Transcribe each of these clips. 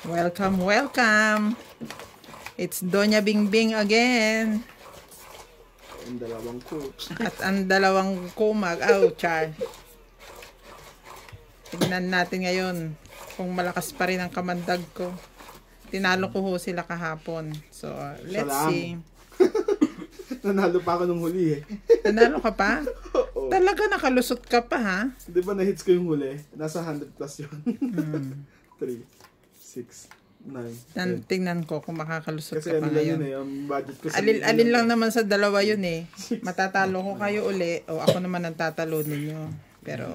Welcome, welcome. It's Doña Bingbing again. Ang dalawang cooks. At ang dalawang kumag. Oh, char. Tignan natin ngayon kung malakas pa rin ang kamandag ko. Tinalo ko ho sila kahapon. So, let's see. Nanalo pa ako nung huli eh. Nanalo ka pa? Oo. Talaga nakalusot ka pa, ha? Di ba na-hits ko yung huli? Nasa 100 plus yun. 3, 6, 9, 10. Tingnan ko kung makakalusot Kasi ka pa ano lang ngayon. yun eh, ang budget ko sa Alin lang naman sa dalawa yun eh. Matatalo ko kayo uli o ako naman ang tatalo ninyo. Pero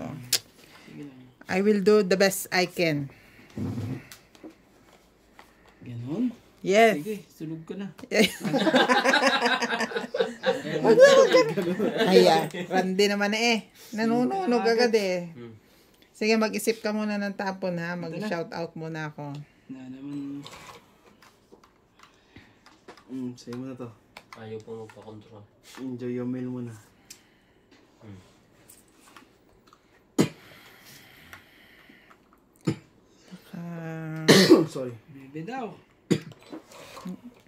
I will do the best I can. Ganon? Yes. Sige, sulog ko na. Kaya, Randy naman eh. Nanununog agad eh. Sige, mag-isip ka muna ng tapon ha. Mag-shout out muna ako. Na naman. Sa'yo mo na to. Ayaw pang magpa-control. Enjoy your meal muna. Sorry. Bebe daw.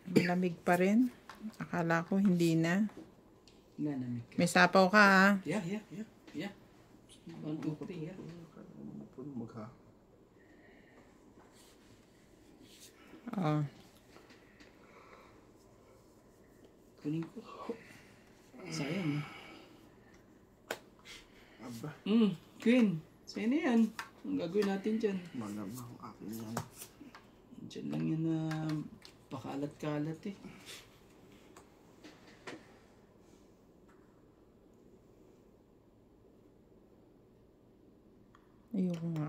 Malamig pa rin. Akala ko hindi na. Nanamig ka. May sapaw ka ha. Yeah. 1, 2, 3, yeah. Puno magha. Oh. Kunin ko. Sayang. Aba, Queen. Sa'yo na yan. Ang gagawin natin dyan. malamang akin yan. Dyan lang yan na pakalat-kalat eh. Ayoko nga.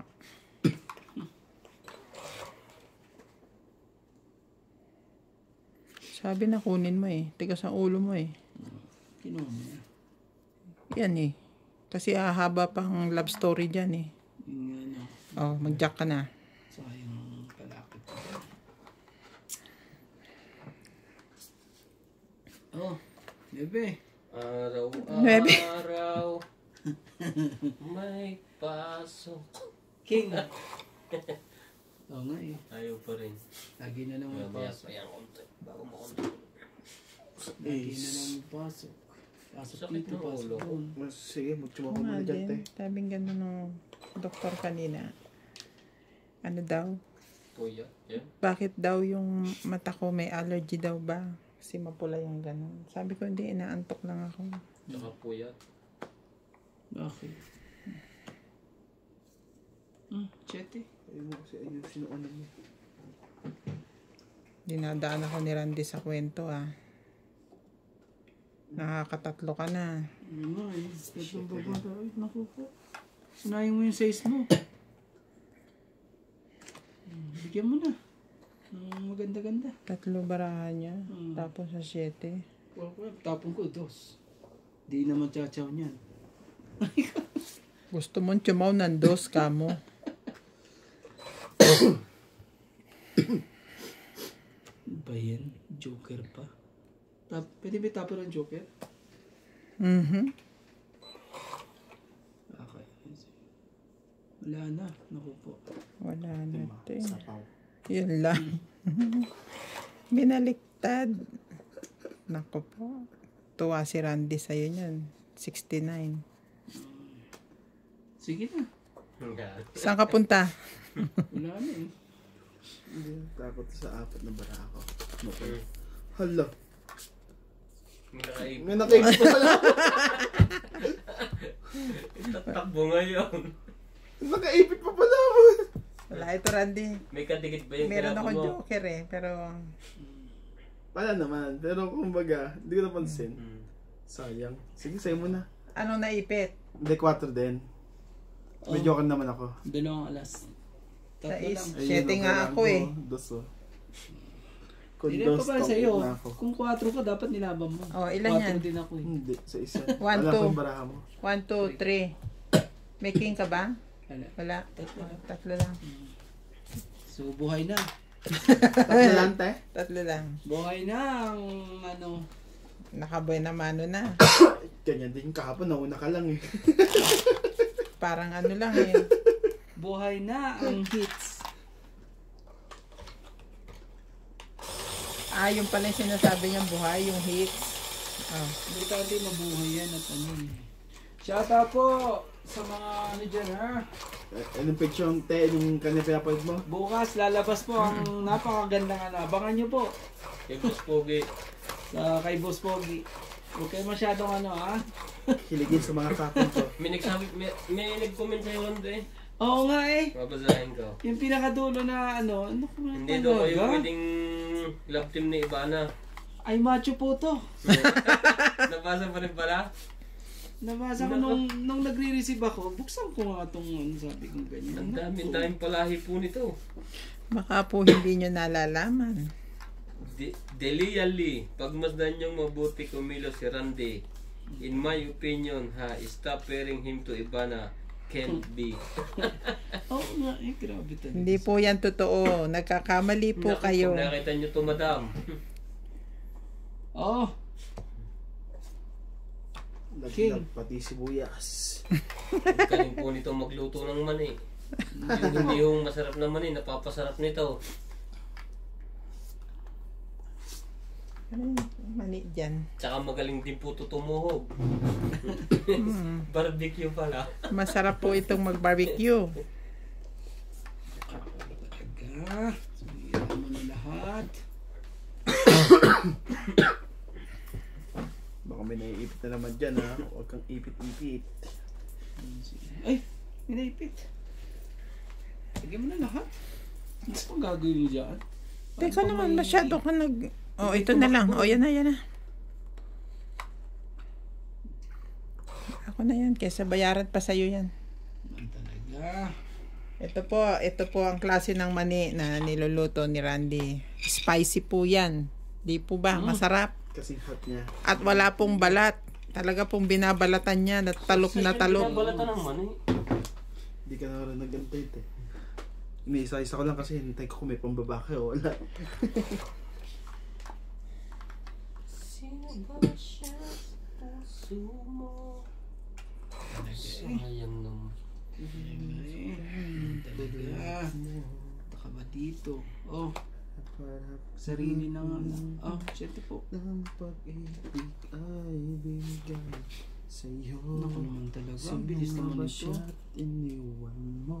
Sabi na kunin mo eh. Tigas ang ulo mo eh. Kinuha mo yan. Yan eh. Kasi hahaba pang love story dyan eh. Yung ano. Oh, mag-jack ka na. Sayang kalapit. Oh, bebe. Bebe. Araw-araw may pasok. King. Oo nga eh. Ayaw pa rin. Lagi na naman pasok. Ayan, konti. Bago makontrol. Lagi na naman pasok. Pasok Sakit dito, ng pasok ulo. doon. Sige, magtsuma ko Oo nga muna dyan, te. din. Sabing gano'n ng doktor kanina. Ano daw? Puya. Yan. Bakit daw yung mata ko may allergy daw ba? Kasi mapula yung gano'n. Sabi ko hindi, inaantok lang ako. Tsaka puyat. Bakit? Chete. Ayun mo kasi ayusin yung ano mo. Dinadaan ako ni Randy sa kwento ah. Nakakatatlo ka na. Ano nga eh. Tatlong babata. Ay, naku po. Sunayin mo yung size mo. Bigyan mo na. Maganda-ganda. 3 barahan niya. Tapos sa 7. Tapon ko, 2. Di naman chachaw niyan. Gusto mong chumaw ng 2 ka mo. Ba yan? Joker pa. Pwede ba tapon ng Joker? Okay. Wala na. Naku po. Wala na. te. Sapaw. Yun lang. Binaliktad. Nako po. Tuwa si Randy sa'yo niyan. 69. Sige na. Saan ka punta? Wala na eh. Hindi, takot sa 4 na bara ako. Hala. Nakaipit. May nakaipit pa pala. Tatakbo ngayon. Nakaipit pa pala ako. Wala ito Randy. May kadikit ba yung Meron kinapo akong mo? joker eh. Pero Pala naman. Pero kumbaga, hindi ko napansin. Sayang. Sige, sa'yo muna. anong naipit? Hindi, 4 din. May joker naman ako. 2 alas. Tatlo Sais. lang. Ayun, 7 nga ako eh. Dos oh. Kung Hindi dos, pa pala topic sa'yo. na ako. Kung 4 ka, dapat nilaban mo. Oh, ilan 4 yan? din ako eh. Hindi, sa isa. 1, Alam 2. ko yung baraha mo. 1, 2, 3. May king ka ba? Wala. Wala. Tatlo lang. 3 lang. So, buhay na. 3 lang, te. 3 lang. Buhay na ang ano. Nakaboy na mano na. Ganyan din kahapon, nauna ka lang eh. Parang ano lang eh. Buhay na ang hits. Yung pala yung sinasabi niyang buhay, yung hits. Importante mabuhay yan at ano eh. Shout out po sa mga ano dyan ha. Anong picture yung te, yung kanya pinapalit mo? Bukas lalabas po ang napakagandang ano. Abangan nyo po Kay Boss Pogi. sa kay Boss Pogi. Huwag kayo masyadong ano ha. Kiligin sa mga kapon ko. May nag-comment sa'yo Rondo eh. Oo nga eh. Babasahin ko. Yung pinakadulo na ano ko na Hindi daw kayo pwedeng love team ni Ivana. Ay macho po to. Nabasa pa rin pala? Nabasa ko nung nagre-receive ako, buksan ko nga itong ano, sabi ko ganyan. Ang daming palahi po nito. Baka po hindi nyo nalalaman. Delia Lee, pagmasdan niyong mabuti kumilos si Randy. In my opinion, stop pairing him to Ivana. Can't be. Oo nga eh, grabe talaga. Hindi po yan totoo. Nagkakamali po kayo. Kung nakita niyo to, madam. Oo. Laglag pati sibuyas. Galing po nito magluto ng mani. Yung hindi yung masarap na mani, napapasarap nito. Mali dyan. Tsaka magaling din po ito tumuhog. Barbecue pala. Masarap po itong mag-barbecue. Talaga. Sumiyan mo na lahat. Baka may naiipit na naman dyan ha. Huwag kang ipit-ipit. Ay, may naipit. Lagyan mo na lahat. Ano pang gagawin mo dyan? Teka naman, masyado ka nag... Oh, ito na lang. Oh, yan na, yan na. Ako na yan. Kesa bayaran pa sa'yo yan. Ano talaga? Ito po ang klase ng mani na niluluto ni Randy. Spicy po yan. Di po ba? Masarap. Kasing hot niya. At wala pong balat. Talaga pong binabalatan niya na talok na talok. Balatan ng mani. Hindi ka na rin nag-antay eh. Iniisa-isa ko lang kasi hintay ko kung may pambabake o wala. Sino ba siya sa puso mo? Sayang naman. Talaga. Baka ba dito? Oh, sarili ng ano. Oh, syempre po. Ang pag-ibig ay bigay sa'yo. Naku naman talaga. Ang bilis naman ito. Iniwan mo.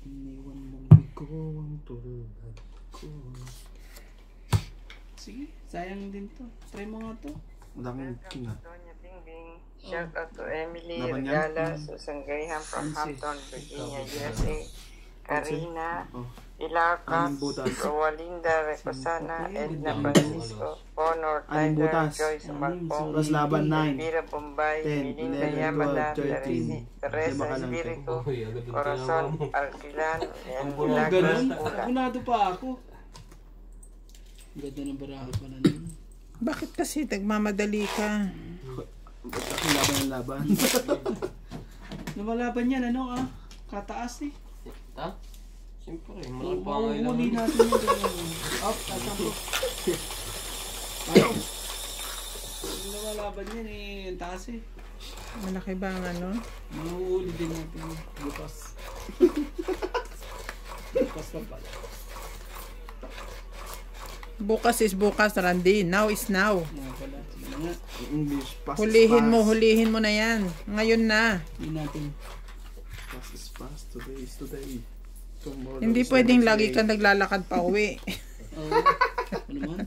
Iniwan mong bigo ang tulad ko. Sige, sayang din to. Try mo nga to. Madaming kinga. Doña Bingbing. Shout out to Emily Laban yan? Regala, Susan Graham from Nancy. Hampton, Virginia, USA. Karina, Oh. Ilacas, Anong butas? Rowalinda Recosana, Edna Francisco, Honor, Anong Tyler, butas? Joyce Malpong, Tapos laban 9. Elvira Bombay, 10, Melinda 11, Yamada, 12, 13. Teresa Lima ka lang, Espiritu, Uy, agad ang Corazon tinawa mo. Alquilan, and Oh, Milagros ganun. Pula. Abunado pa ako. Ganda ng baraha pala nun. Bakit kasi nagmamadali ka? Ba't ako laban ng laban? Lumalaban yan, ano ah? Kataas eh. Ha? Siyempre, malaki pa ngayon Huli lang. natin yung ganyan. Up, tasampo. Ano? Lumalaban yan eh. Ang taas eh. Malaki ba ang ano? Mahuhuli din natin. Bukas. Bukas pa pala. Bukas is bukas, Randy. Now is now. Mga pala. Sige nga. English, pass is Hulihin mo na yan. Ngayon na. Hindi natin. Pass is pass. Today is today. Tomorrow Hindi is pwedeng the next lagi day. kang naglalakad pa uwi. Oo. Ano naman?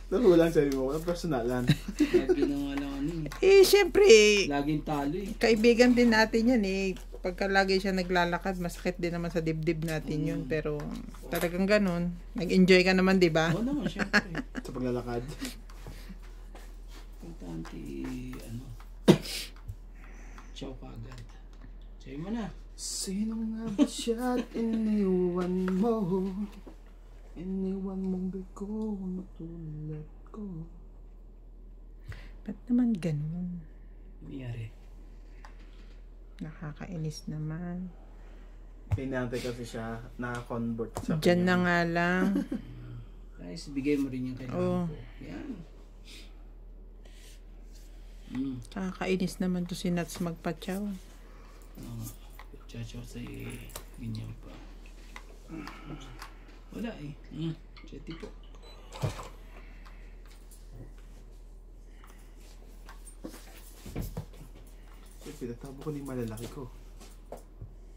Laro lang sabi mo, personalan. Lagi na nga lang ano eh. Siyempre, Laging talo eh. kaibigan din natin yan eh. Pagka lagi siya naglalakad, masakit din naman sa dibdib natin yun. Pero talagang ganun. Nag-enjoy ka naman, di ba? Oo naman, syempre. Sa paglalakad. Importante ano. Ciao kagad. Say mo na. Sino nga ba siya at iniwan mo? Iniwan mong bigo ang tulad ko. Ba't naman ganun? Nangyari. Nakakainis naman. Pinantay kasi siya, naka-convert sa Diyan na nga lang. Guys, bigay mo rin yung kailangan Oo. ko. Yan. Nakakainis naman to si Nats magpatsaw. Chacho sa ganyan pa. Wala eh. Chetty po. Pinatabo ko na yung malalaki ko.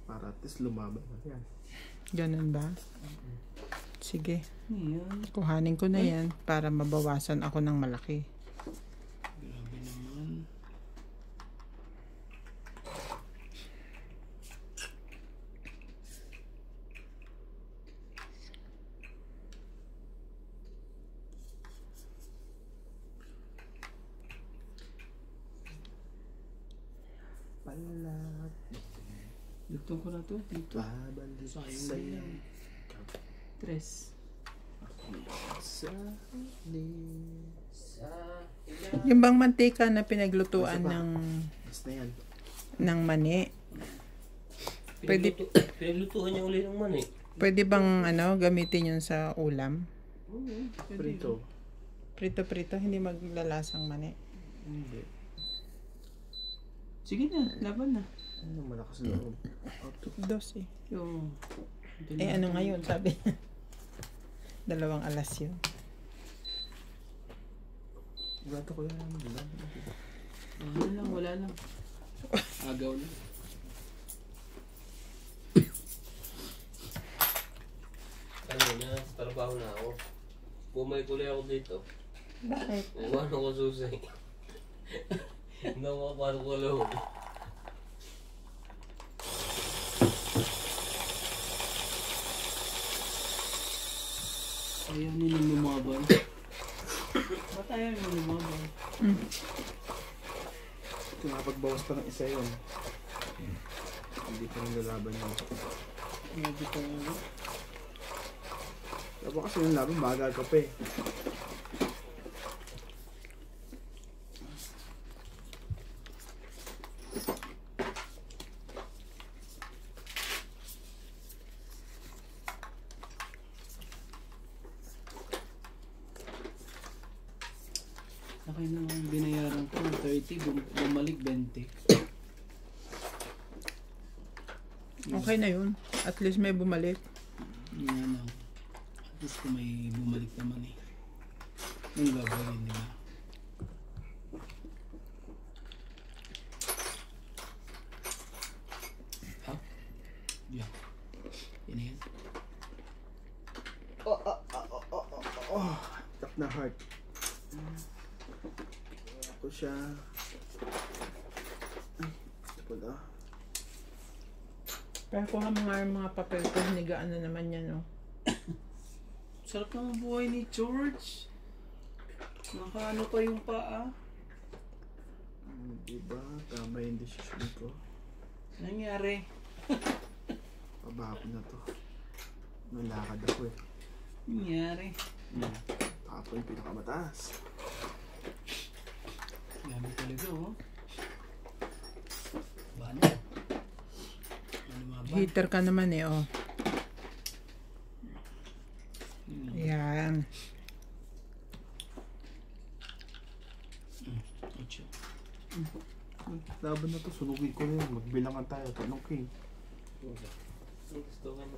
Para at least lumaban na yan. Ganun ba? Sige. Ayan. Kuhanin ko na yan para mabawasan ako ng malaki. Grabe naman. Palat. Dugtong ko na to. Dito. Babalik Sayang sa'yo. na yan. Tres. Sa huli. Yung bang mantika na pinaglutuan Isa pa. ng Basta yan. mani, Pwede- Pinaglutuan niya uli ng mani. pwede bang gamitin yun sa ulam? Prito. Prito-prito, hindi maglalasang mani. Hindi. Sige na, laban na. Ano malakas loob? Dos eh. Yung... Ano ngayon, sabi? 2 alas yun. Gato ko yan. Wala lang. Agaw na. Kanina, trabaho na ako. Bumalik ulit ako dito. Bakit? Iwan ako susay. Hindi ako makapasok sa loob. Ayaw nila lumaban. Ba't ayaw nila lumaban? Nakapagbawas pa ng isa yun. Hindi pa rin lalaban yun. Medyo pa yun. Dapat kasi yung laban, bagal ka pa eh. Akin na ang binayaran ko ng 30, bumalik 20. Okay na yun. At least may bumalik. Yan lang. At least kung may bumalik naman eh. Yung gagawin nila. Ha? Yan. Yan na yan. Tap na heart. Ako siya. Ay, ito pala. Pero kuha mo nga yung mga papel ko, hinigaan na naman yan, oh. Sarap naman buhay ni George. Nakaano pa yung paa. Diba? Tama yung decision ko. Nangyari. Pabago na to. Nalakad ako eh. Nangyari. Ako yung pinakamataas. Grabe talaga oh. Bana. Heater ka naman eh, oh. Yan. Laban na to, sunugin ko na yun. Magbilangan tayo. Tanong king. Gusto ka na.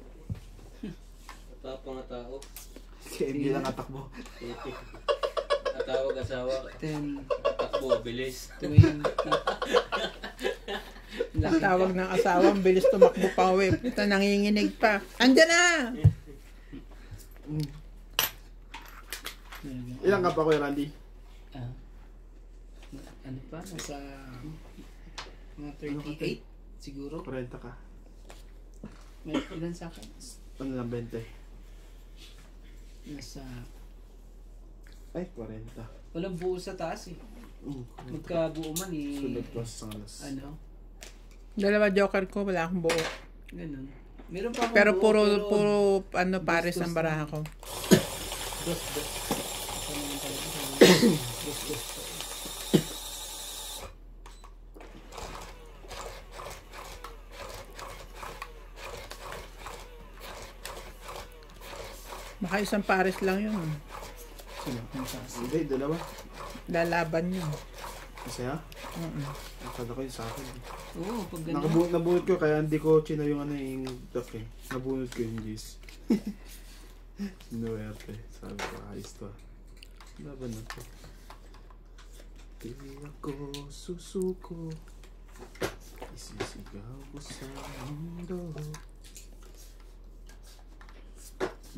Matapang na tao. Kaya hindi lang atakbo. Atawag asawa. 10, Takbo, bilis. 20. Tawag ng asawa, ang bilis tumakbo pa, we. Ito, nanginginig pa. Andyan na! Ilang ka pa Kuya Randy? Ah. Ano pa? Nasa mga 38 siguro. 40 ka. May ilan sa akin? Ano lang, 20? Nasa... Ay, 40. Walang buo sa taas eh. Magkabuo man eh. Sunod ko sa alas. Ano? 2 joker ko, wala akong buo. Ganun. Meron pa akong Pero buo, puro pares dos ang baraha ko. Dos. Ito naman talaga. Dos. Baka isang pares lang yun. Sino? Ang taas. Hindi, dalawa. Lalaban yun. Masaya? Nakada ko yung sa akin. Oo, pag gano'n. Nabunod ko, kaya hindi ko chino yung ano yung duck eh. Nabunod ko yung juice. Nuwerte. Sabi ko, ayos to. Laban na to. Di ako susuko. Isisigaw ko sa mundo.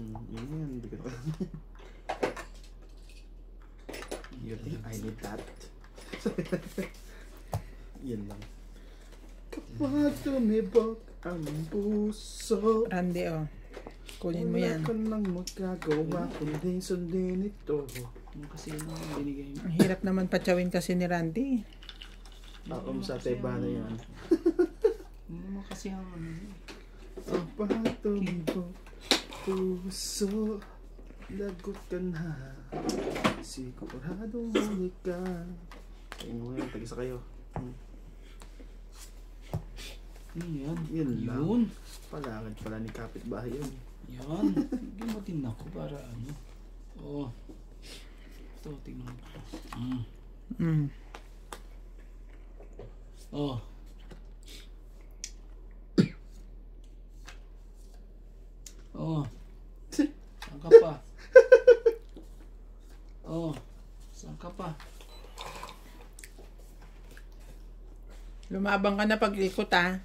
Yan, bigat ko. You think I need that? Yan lang. Kapag tumibok ang puso, Randy, oh. Kunin mo yan. wala ka nang magagawa kundi sundin ito. Yung kasi yung binigay mo. Ang hirap naman patsawin kasi ni Randy. Bakong sa teba na yan. Hindi mo kasi ang ano. Kapag tumibok puso, lagot ka na. Siguradong huli ka. Kain mo yan, tag-isa kayo. Yan. Yun lang. Yun. Palangad pala ni kapitbahay yun. Yan. Bigyan mo din ako para ano. Oo. Ito, tingnan mo. Oh. Oh. Saan ka pa? Oh. Saan ka pa? Lumabang ka na pag-ikot, ah.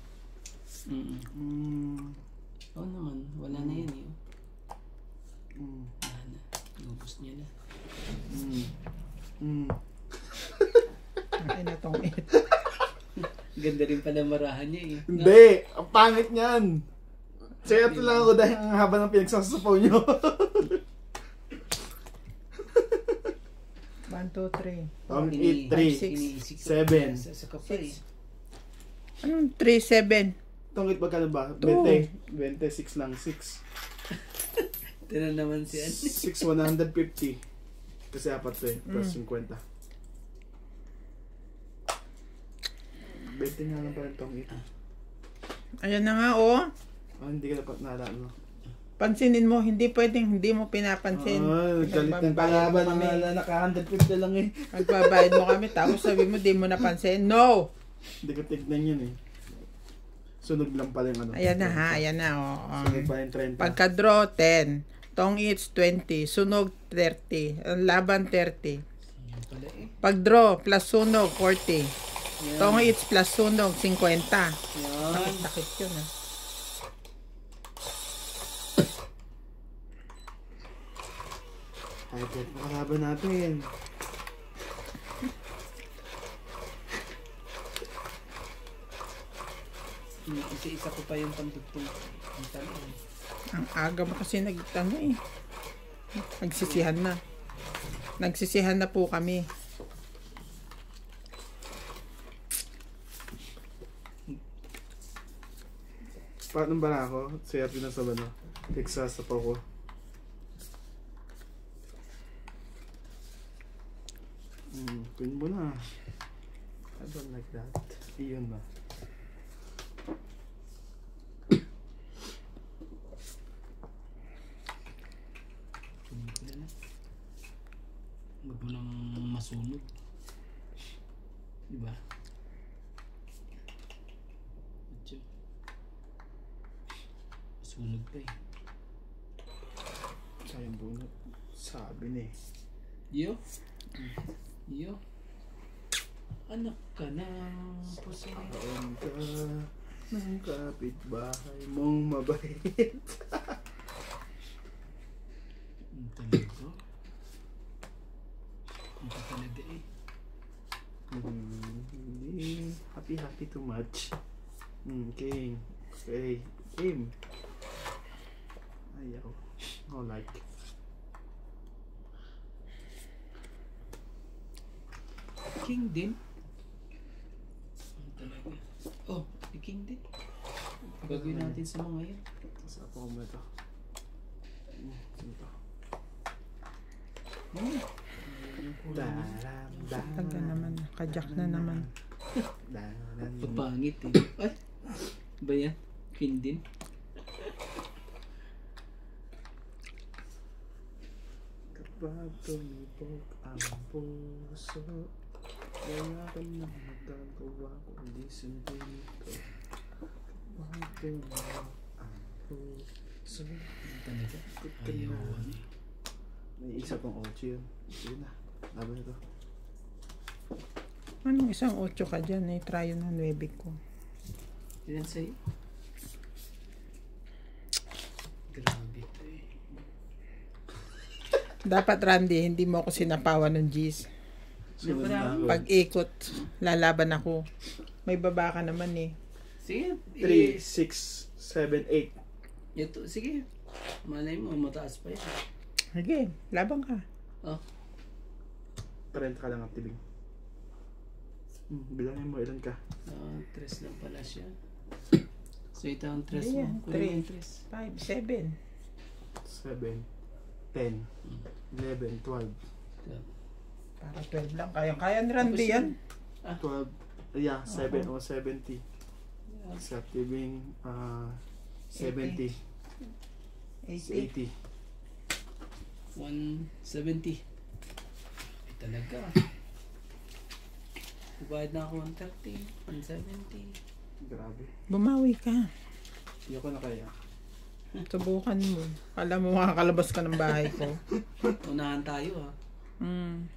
Oo naman. Wala na yan eh. Wala na. Inubos niya na. Ay, natong it. Ganda rin pala marahan niya eh. Hindi! Ang pangit niyan! Kaya ito lang ako dahil ang haba ng pinagsasapaw nyo. 1, 2, 3. Ang Ini- 8, 3, iniisip ko 7. Sa kapal eh. Anong 3, 7? Tungit magkano ba? Two. 20. 26 lang. 6. Ito na naman si Ann. 6, 150. Kasi apat to eh. Plus 50. 20 nga lang pa rin itong 8. Ayan na nga, oh. Oh, hindi ka dapat naalala mo. Pansinin mo, hindi pwedeng hindi mo pinapansin. Galit ng Nagbabayad kalaban mo kami. na naka-150 lang eh. Magbabayad mo kami, tapos sabi mo, di mo napansin. No! Hindi ko tignan yun eh. Sunog lang pala yung ano. Ayan na ha, ayan na, oh. Sunog pa yung 30. Pagka-draw, 10. Tong eats, 20. Sunog, 30. Ang laban, 30. Yan pala eh. Pag-draw, plus sunog, 40. Yan. Tong eats, plus sunog, 50. Yan. Sakit yun, ha. Ay, bet mo kalaban natin. Isa-isa ko pa yung pantugtong. Ang tanong. Ang aga mo kasi nagtano eh. Nagsisihan na. Nagsisihan na po kami. Paano ba na ako? Saya pinasaba na. Nagsasapaw ko. Queen mo na. I don't like that. Iyon na. Huwag mo nang masunog. Diba? Medyo. Masunog pa eh. Sayang bunot. Sabi na eh. Yo? Yo? Anak ka na. Puso. Kaon ka ng kapitbahay mong mabait. Ang talaga. Ang talaga eh. Hindi happy too much. King. Okay. Kim. Ayaw. No like. King din. Ang talaga. Oh, si King din. Gagawin natin sa mga yan. Sa ako mo ito. Ito. Taga naman. Kajak na naman. Papangit eh. Ay! Ba yan? King din? Kapag tumibok ang puso, wala ka na magagawa kundi sundin ito. Kapag tumibok ang puso, So, talaga. Ayaw ano eh. May isa pang 8 yun. Sige na. Laban ito. Anong isang 8 ka dyan? Eh, try yun ng 9 ko. Yan sa'yo. Grabe ito eh. Dapat, Randy, hindi mo ako sinapawan ng G's. Sunod na ako. Pag ikot, lalaban ako. May baba ka naman eh. Sige. 3, 6, 7, 8. Ito, sige. Malay mo, mataas pa yan. Sige, laban ka. Oh. 30 ka lang ang tibing. Bilangin mo ilan ka. 3 lang pala siya. So, ito ang 3 Ayan, mo. Kunin mo yung 5, 7. 7, 10, 11, 12. Para 12 lang. Kaya ni Randy yan. 12, yeah, 7 o 70. Sa tibing 70, 80. 80. 170. Ay talaga. Bubayad na ako 130, 170. Grabe. Bumawi ka. Hindi ako na kaya. Subukan mo. Alam mo makakalabas ka ng bahay ko. Unahan tayo ha.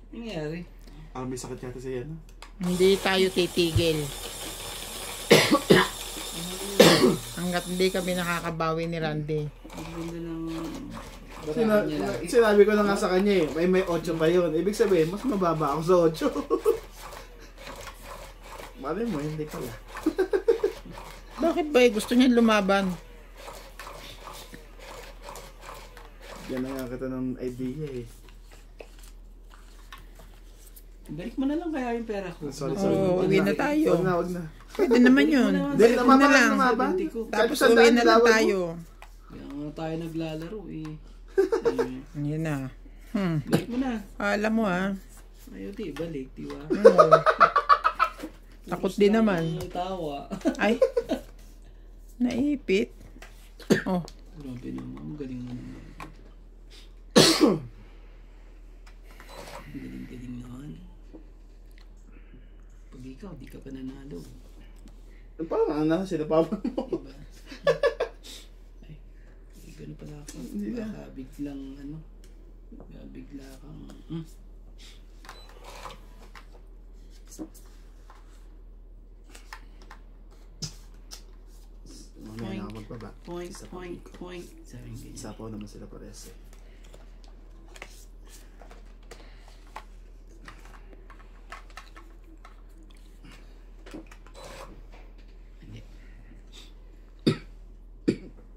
Nangyari. May sakit yata siya yan. Hindi tayo titigil. Hanggat hindi kami nakakabawi ni Randy. Ang ganda ng barahan niya lagi. Sinabi ko na nga sa kanya eh, may 8 pa yun. Ibig sabihin, mas mababa ako sa 8. Malay mo, hindi pala. Bakit ba eh? Gusto niya lumaban? Yan na nga kita ng idea eh. Balik mo na lang kaya yung pera ko. Sorry, Oo, uwi na tayo. Wag na. Pwede naman yun. Dahil Balik mo na lang. lumaban. Tapos uwi na lang tayo. Kaya nga tayo naglalaro eh. Yan na. Balik mo na. Alam mo ah. Ayaw di, balik, diba? Oo. Takot din naman. Tawa. Ay. Naipit. Oh. Grabe naman, ang galing mo naman. Galing-galing naman. Pag ikaw, di ka pa nanalo. Parang ano, sinapaman mo. Diba? Ay, gano'n pala ako. Baka biglang ano. Baka bigla kang... Mamaya na ako magbaba. Point. Sabi nga ganyan. Sapaw naman sila pares eh.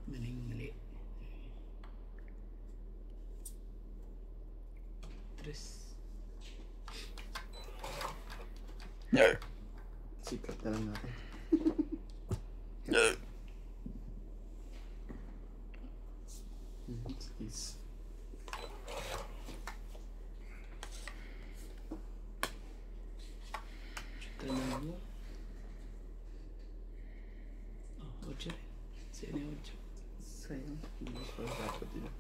Mali. Mali. Tres. Sikat na lang natin. Please. Dalawa. Oh, 8 rin. Sino yung 8? Sayang. Hindi ko pa dapat yun.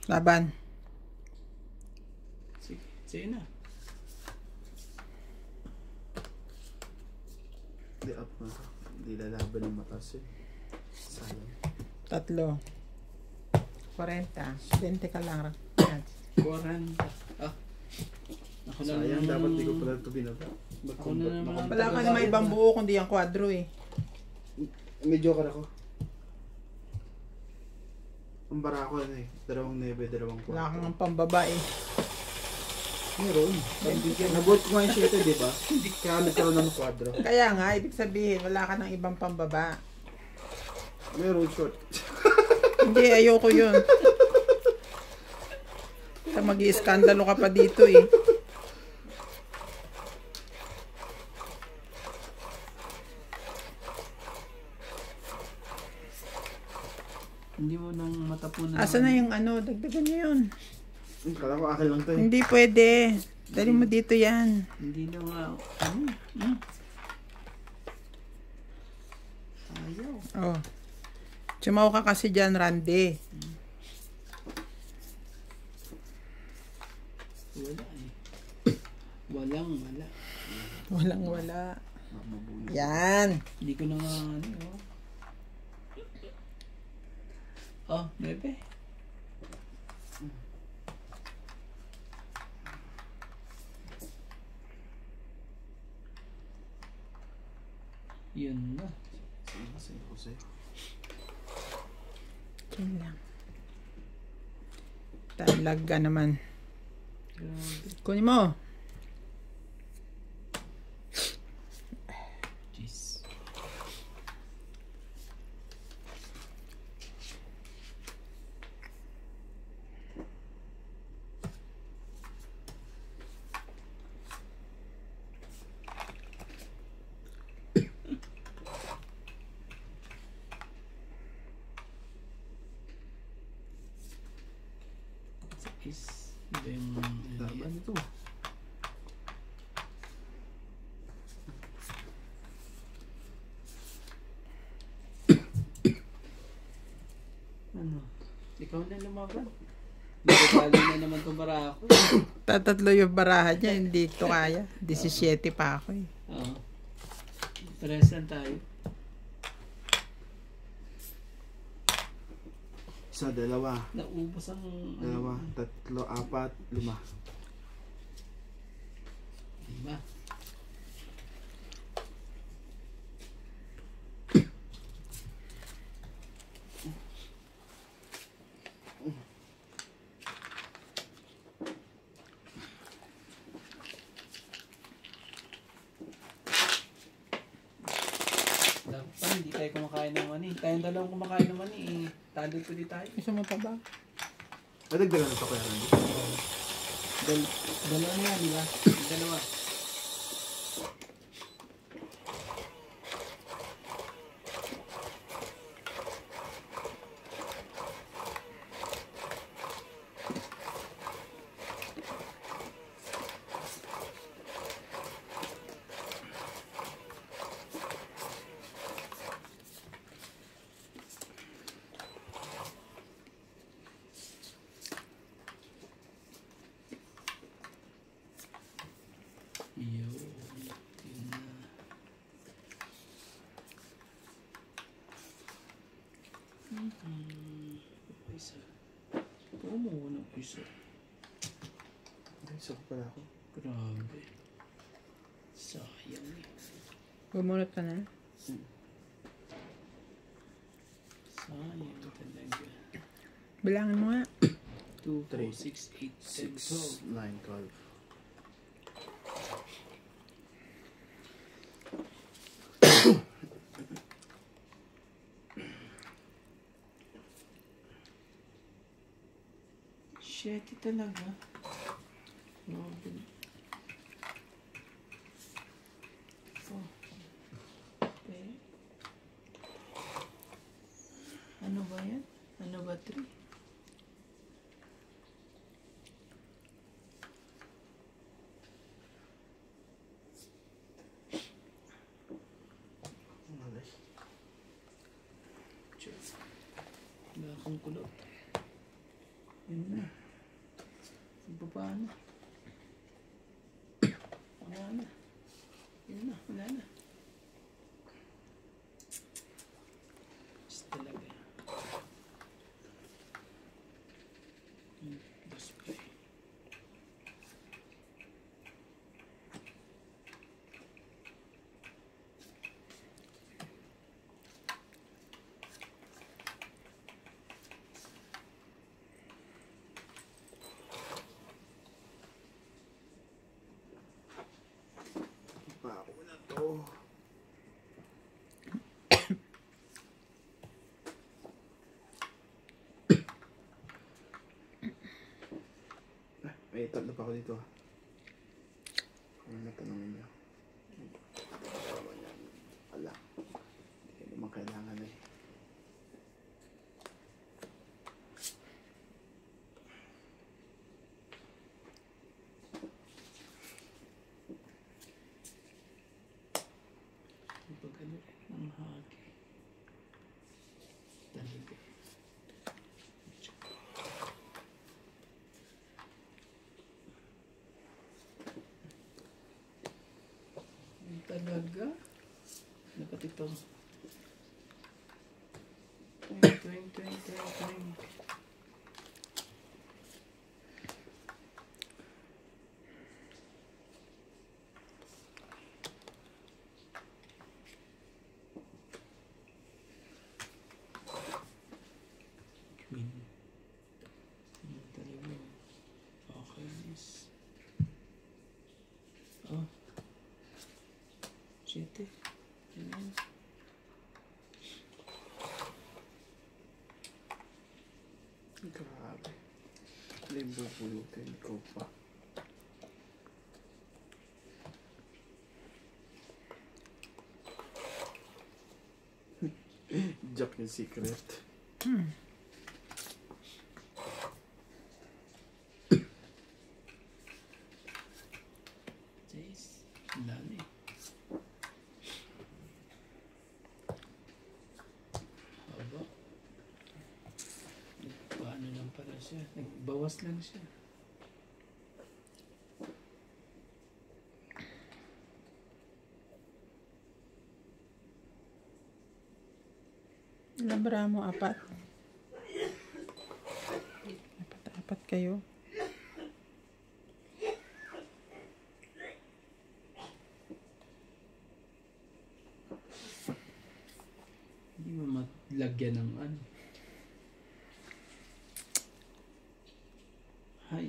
Laban. Sige, sa'yo na. Hindi up na to. Hindi lalaban ng matas eh. Sayang. 3. 40. 20 ka lang. 40. Ah. Ako na Sayang, naman. dapat di ko pala ito binaba. Ako na naman. Wala ka naman ibang buo kundi ang kwadro eh. May joker ako. Ang bara ko ano eh. 2 nebe, 2 Wala kwarto. kang pambaba eh. Meron. Nabuot ko nga yung shit eh, di ba? Kaya nagkaroon ng kwadro. Kaya nga, ibig sabihin, wala ka ng ibang pambaba. Meron short. Hindi, ayoko yun. Kaya mag-i-skandalo ka pa dito eh. Hindi mo nang matapunan. Asa na yung ano, dagdagan nyo yun. Kala ko akin lang to eh. Hindi pwede. Dali mo dito yan. Hindi na nga. Ayaw. Oh. Sumaw ka kasi dyan, Randy. Wala eh. Walang wala. Walang wala. Mabuhay. Yan. Hindi ko na nga ano. Oh, bebe. Yun na. Sige ko sa'yo. Yan lang. Talaga naman. Grabe. Kunin mo. Jeez. Is iba yung Laban ito. ano? Ikaw na lumaban. Nagpapalo na naman itong bara ako. Tatatlo yung barahan niya. Hindi ito kaya. 17 pa ako eh. Oo. Parehas lang tayo. Isa, dalawa. Naubos ang... Dalawa, tatlo, apat, lima. Diba? Dapat hindi tayo kumakain ng mani. Tayong dalawang kumakain ng mani eh. Talo ko di tayo. Gusto mo pa ba? Nadagdagan ito kaya rin. Dalawa na yan, di ba? Dalawa. Yo, yun na. Isa. Oo mo ng isa. Isa ko pala ako. Grabe. Sayang eh. Bumunot ka na. Sayang talaga. Bilangin mo nga. 2, 3, 4, 6, 8, 10, 6, 9, 12. Shit, talaga. Grabe. Oh. Okay. Ano ba yan? Ano ba 3? Malay. Wala akong kulot. Yun na. Paano? Wala na. Yun na, wala na. Just talaga. Basta pa eh. Pako na to. May tatlo pa ako dito. Ano na tanongin niyo? Wala. Hindi naman kailangan eh. Pag ano rin ng hagi. Talaga. Dapat ito. Twing. Okay, nice. Oh. 7. Ayan. Grabe. Limbubulutin ko pa. Jack yung secret. Jeez. Ang dami. Aba. Paano lang pala siya? Nagbawas lang siya. Labra mo, 4. Apat kayo. Hindi mo maglagyan ng ano. Hay.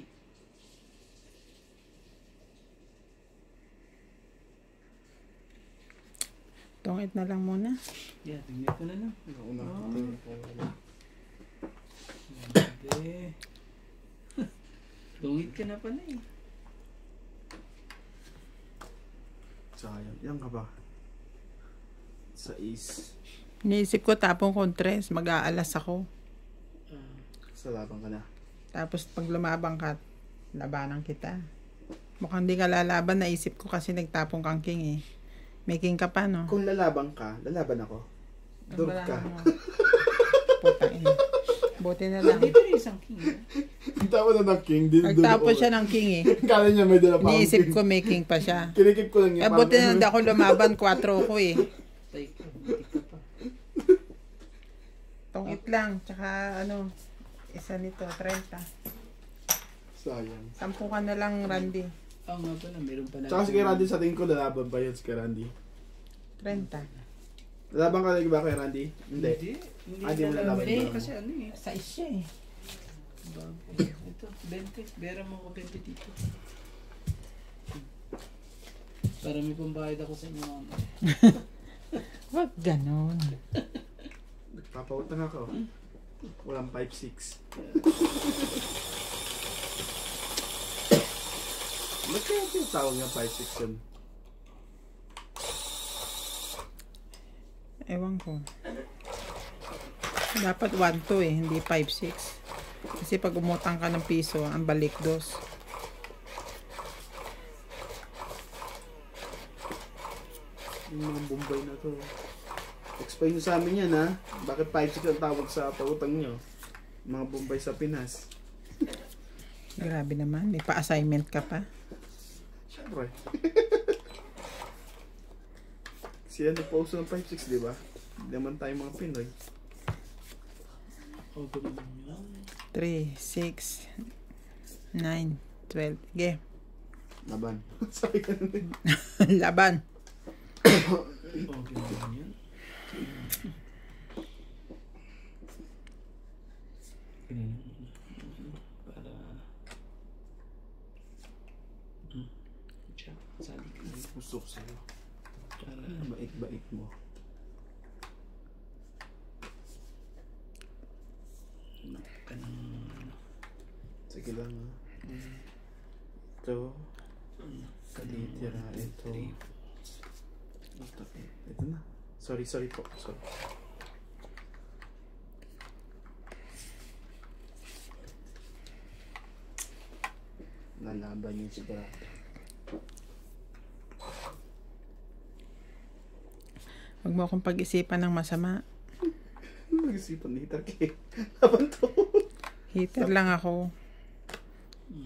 Tungit na lang muna. Yeah, tingnan ko na lang. Nauna Oh. ko ito kung ano. Grabe. Tungit ka na pala eh. Sayang. Yan ka ba? Sa is. Iniisip ko tapong kong 3, mag-aalas ako. Ah, Sa labang ka na. Tapos pag lumabang ka, labanan kita. Mukhang di ka lalaban, naisip ko kasi nagtapong kang king eh. May king ka pa, no? Kung lalabang ka, lalaban ako. Durog ka. Putang ina. Buti na lang. dito yung isang king. Tawa na ng king. Nagtapon siya ng king eh. Kala niya may dala pa akong Iniisip king. ko may king pa siya. Kinikip ko lang Eh, yun. buti na hindi ako lumaban, 4 ko eh. Tay ko, hindi ka pa. Tungit lang, tsaka ano, isa nito, 30. Sayang. 10 ka na lang, Randy. Oo nga pala, meron pala. Tsaka si kay Randy sa tingin ko lalaban pa yun si kay Randy. 30. Lalaban ka ba kay Randy? Hindi. Hindi Ah, di mo lalaban Hindi, yun. kasi ano eh. Sa isya eh. Bago. Ito, 20. Bera mo ko 20 dito. Para may pambayad ako sa inyo. Wag ganon. Nagpapautang ako. Walang 5-6. Ba't kaya tinatawag nga 5-6 yun? Ewan ko. Dapat 1-2 eh, hindi 5-6. Kasi pag umutang ka ng piso, ang balik 2. Yung mga Bombay na to. Explain nyo sa amin yan ha. Bakit 5-6 ang tawag sa pautang nyo? Mga Bombay sa Pinas. Grabe naman, may pa-assignment ka pa. Siyempre. Siya nag-post ng 5-6, di ba? Hindi naman tayo mga Pinoy. Oh, gano'n yun. 3, 6, 9, 12. Ge. Laban. Sabi ka na din. Laban. Oh, gano'n yun. Para... Tiyak, sali ka na. Gusto ko sa'yo. Para... Bait-bait mo. ka ng... Sige lang ha. Ito. Kalitira. Ito. Ito na. Sorry po. Sorry. Nalaban yung sigurado. Huwag mo akong pag-isipan ng masama. Nag-isipan ni Hitar kay laban to. Hater lang ako.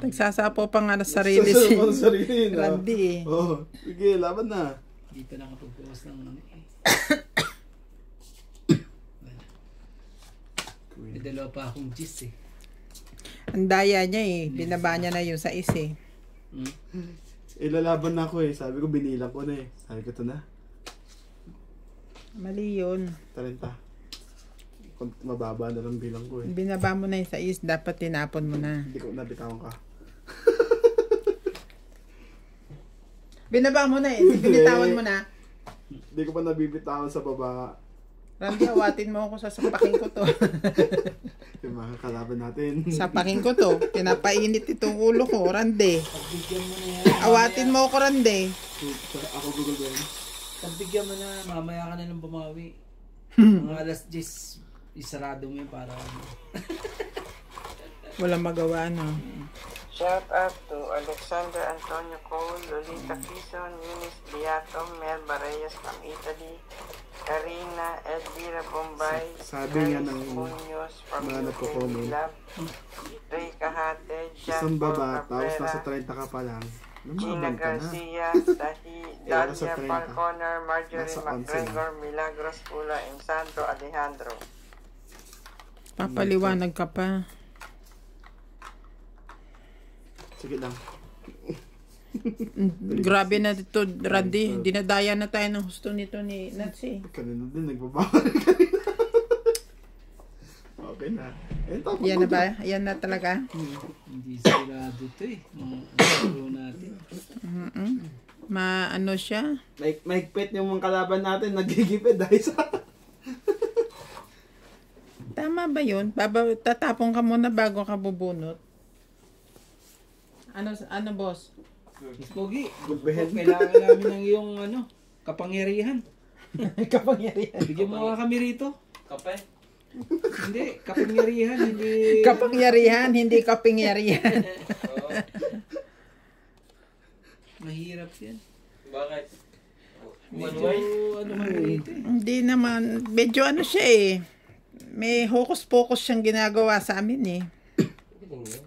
Nagsasapo pa nga na sarili si Sarili na. Randy eh. Oh, sige, laban na. Hindi pa nakapagbukas ng ano eh. Wala. May dalawa pa akong cheese eh. Ang daya niya eh. Binaba niya na yung sa eh. Ilalaban na ako eh. Sabi ko, binilang ko na eh. Sabi ko, ito na. Mali yun. 30. Mababa na lang bilang ko eh. Binaba mo na yung sa dapat tinapon mo na. Hindi ko nabitawan ka. Binaba mo na eh. Binitawan mo na. Hindi ko pa nabibitawan sa baba. Randy, awatin mo ako, sasapakin ko to. Yung mga kalaban natin. Sapakin ko to. Pinapainit itong ulo ko, Randy. Pagbigyan mo na yan. Awatin mo ako, Randy. Ako Google ba yun? Pagbigyan mo na, mamaya ka na nang bumawi. Mga alas 10, isarado mo yun para ano. Walang magawa, no? Shout out to Alexander Antonio Cole, Lolita Quizon, Eunice Beato, Mel Barreyes from Italy, Karina, Elvira Bombay, Sabi nga ng Munoz from mga nagko-comment. Lab, Ray Cahate, Isang John baba, Paul tapos nasa Cabrera, 30 ka pa lang. Gina Lumaban ka na. Garcia, Nasa Dalia 30. Falconer, Marjorie Nasa 11 McGregor, Milagros Pula, and Sandro Alejandro. Papaliwanag ka pa. Sige lang. Grabe na dito, Randy. Dinadaya na tayo ng gusto nito ni Natsi. Kanina din, nagbabawal kanina. Okay na. Yan na ba? Yan na talaga? Hindi sigurado to eh. Mga natin. Ano siya? Mahigpit yung mga kalaban natin, nagigipid dahil sa... Tama ba yun? Tatapon ka muna bago ka bubunot. Ano boss? Mas Pogi, Gulbehan. kailangan namin ng iyong ano, kapangyarihan. Kapangyarihan. Bigyan mo nga kami rito. Kape? Hindi, kapangyarihan, hindi... Kapangyarihan, hindi kapingyarihan. Oo. Mahirap yan. Bakit? Medyo, ano kami rito eh. Hindi naman. Medyo ano siya eh. May hocus-pocus siyang ginagawa sa amin eh. Galing yun.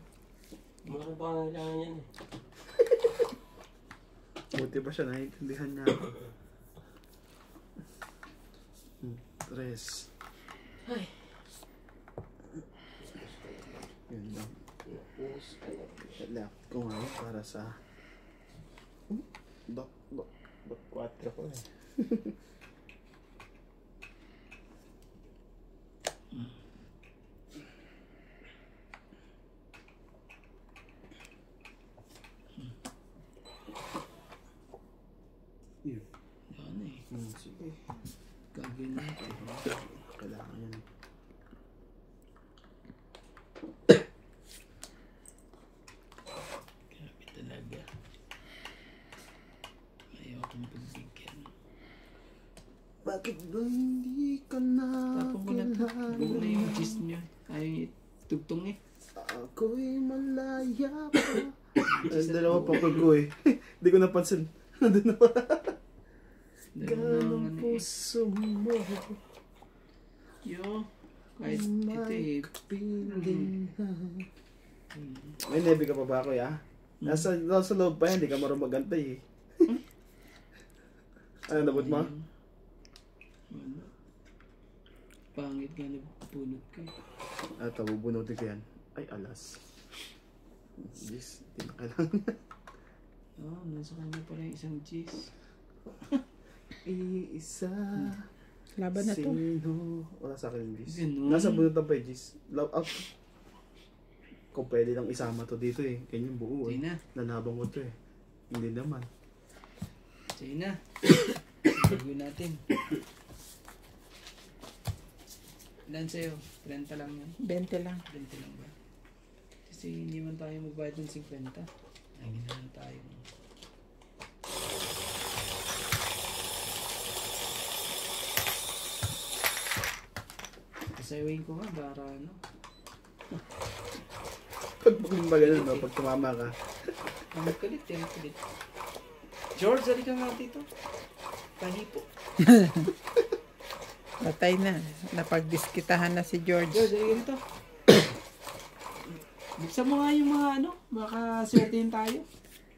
Mga pangangailangan yan eh. Buti ba siya, naiintindihan niya ako. Tres. Ay. Yun lang. Left ko nga para sa... Dot 4 ko eh. Yan eh. Sige. Gagawin natin. Kailangan yan. Grabe talaga. Ayaw akong pagbigyan. Bakit ba hindi ka na Tapos ko na ito. Buo na yung cheese nyo. Ayaw tugtong eh. Ako'y malaya pa. Ang dalawa pa ko eh. Hindi ko napansin. Nandun na pa. Ganong puso mo. Yo. Kahit ito eh. Piling na. May nebi ka pa ba ako ya? Nasa loob pa yan, hindi ka marunong magantay eh. Ano nabot mo? Wala. Pangit nga na punot ko eh. Ito, bubunutin ko yan. Ay, alas. Jeez, hindi na kailangan. Oh, nasa kanya pala yung isang cheese. Iisa. Laban na to. Sino? Wala sa akin yung jeez. Ganun. Nasa bunutan pa yung jeez. Love out. Kung pwede lang isama to dito eh. Ganyan buo eh. Sige na. Nanabang ko to eh. Hindi naman. Sige na. Gagawin natin. Ilan sa'yo? 30 lang yan. 20 lang. 20 lang ba? Kasi hindi man tayo magbayad ng 50. Ay, hindi naman tayo. Kasayawin ko nga para ano. Pag ganun, no? Pag tumama ka. Ang kulit, yan kulit. George, halika nga dito. Pahipo. Patay na. Napagdiskitahan na si George. George, halika dito. Buksan mo nga yung mga ano, baka swertein tayo.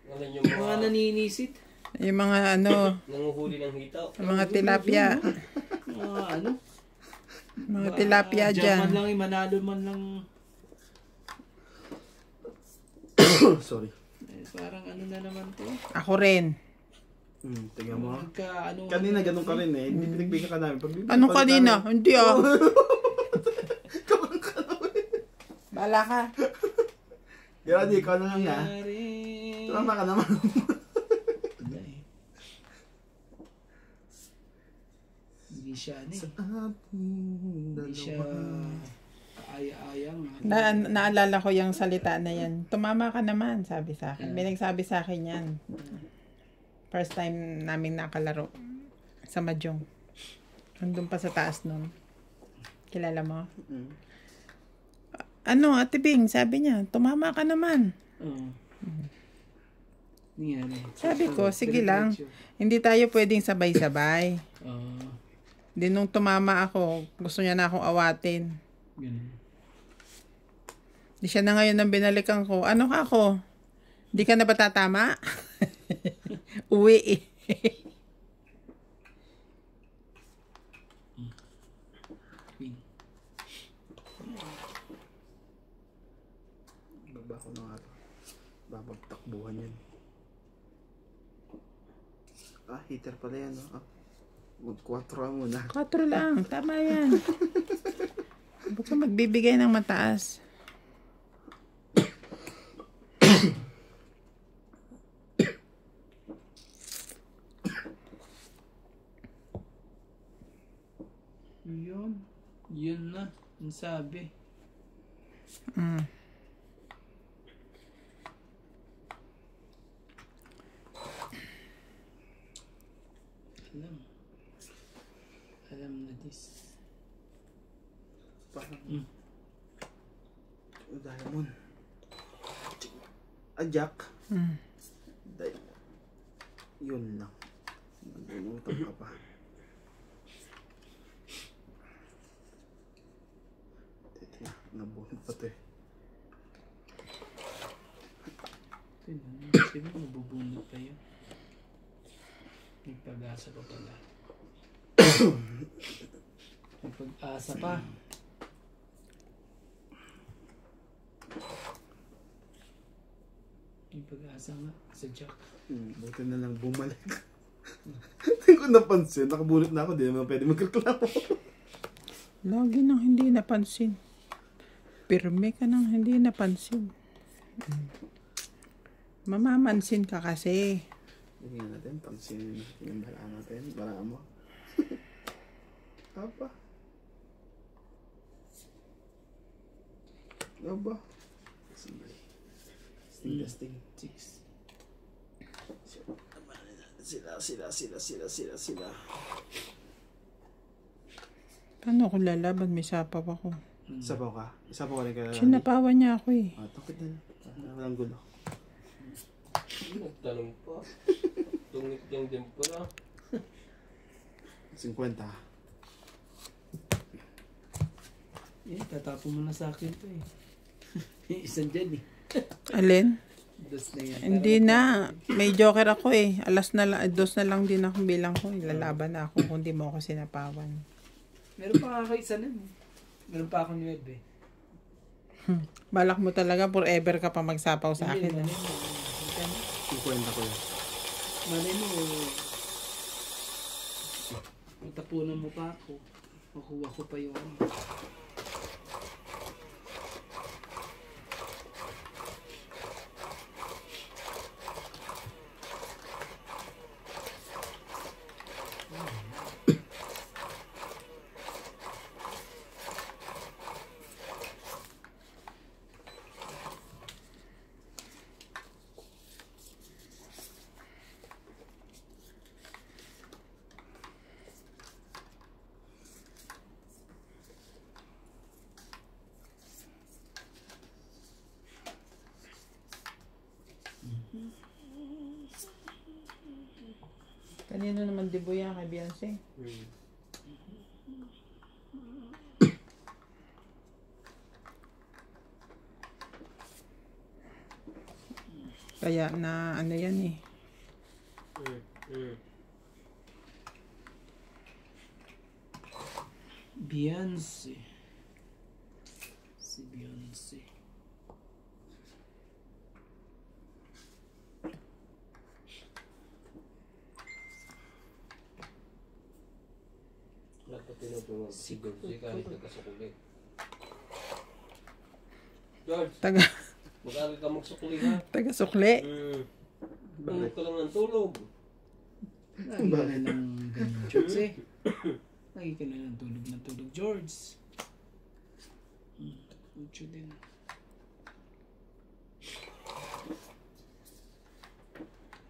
Ano yung Mga naninisid. Yung mga ano, Nanguhuli ng hitaw. yung mga tilapia. Ano? Mga tilapia Diyan dyan. man lang, manalo man lang. Sorry. Parang ano na naman to. Ako rin. Tingnan mo. Ano, Kanina ganun ka rin eh. Hindi pinagbigyan ka namin. Anong kanina? Hindi ah. Bala ka. Kaya di, ikaw na lang na. nangyari? Tama ka naman. Wala eh. Hindi siya ano eh. Hindi siya kaaya-ayang. Naalala ko yung salita na yan. Tumama ka naman, sabi sa akin. May nagsabi sa akin yan. First time namin nakalaro sa Mahjong. Nandun pa sa taas nun. Kilala mo? Ano, Ate Bing, sabi niya, tumama ka naman. Oo. Nangyari. Sabi ko, sige lang. Hindi tayo pwedeng sabay-sabay. Oo. Di nung tumama ako, gusto niya na akong awatin. Ganun. Di siya na ngayon ang binalikan ko. Ano ka ako? Di ka na ba tatama? Uwi eh. Baba ko na nga ito. Babagtakbuhan yan. Heater pala yan. Mag-4 muna. 4 lang. Tama yan. Huwag ka magbibigay ng mataas. Yun. Yun na. Yung sabi. Alam na this. Parang diamond. Jack. Yun lang. Nagulutang ka pa. Nabunod pa ito eh. Sabi mo, mabubunod pa yun. May pag-asa pa pala. May pag-asa pa. May pag-asa nga sa Jack. Buti na lang bumalik. Hindi ko napansin. Nakabunot na ako. Di naman pwede magreklamo. Lagi nang hindi napansin. Pirme ka nang hindi napansin. Mamamansin ka kasi. Tingnan natin. Pansinin natin yung balaan natin. Balaan mo. Apa? Aba? Testing. 6. Sila. Paano ako lalaban? May sapaw ako. Sabaw ka? Sabaw ka rin ka. Sinapawan niya ako eh. Takot na. Walang gulo. Nagtanong pa. Tungit yung din pala. 50. Tatapon mo na sa akin to eh. Isan dyan eh. Alin? Dos na yan. Hindi na. May joker ako eh. Dos na lang din ako bilang ko. Lalaban na ako kung di mo ako sinapawan. Meron pa ako isa nun eh. Meron pa akong 9 eh. Balak mo talaga forever ka pa magsapaw sa akin. Malay Ah. mo. 50 ko yan. Malay mo. Matapunan mo pa ako. Makuha ko pa yung ano. Kanino naman debo yan kay Beyonce? Kaya na ano yan eh. Beyonce. Si Beyonce. Dapat tinutulog si George kahit nagkasukuli. George, Taga, mag-aral ka magsukuli ha. taga sukli. Tulog ka lang ng tulog. Lagi ka na ng ganyan, George eh. Lagi ka na ng tulog na tulog, George. Mucho din.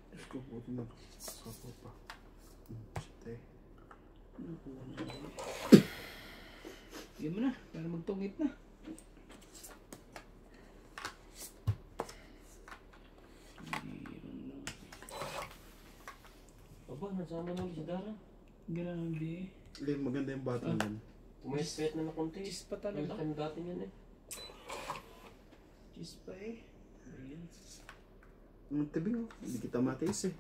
Diyos ko, buti na. Sapo pa. Shit eh. Nakuha na. Bigyan mo na, para magtungit na. Aba, nasama na si Dara. Grabe. Ling, maganda yung bata yan. Umayos-payat na na konti. Cheese pa Ang talaga. laki ng dati yan eh. Cheese pa eh. Ayan. Ang tibing oh. Hindi kita matiis eh.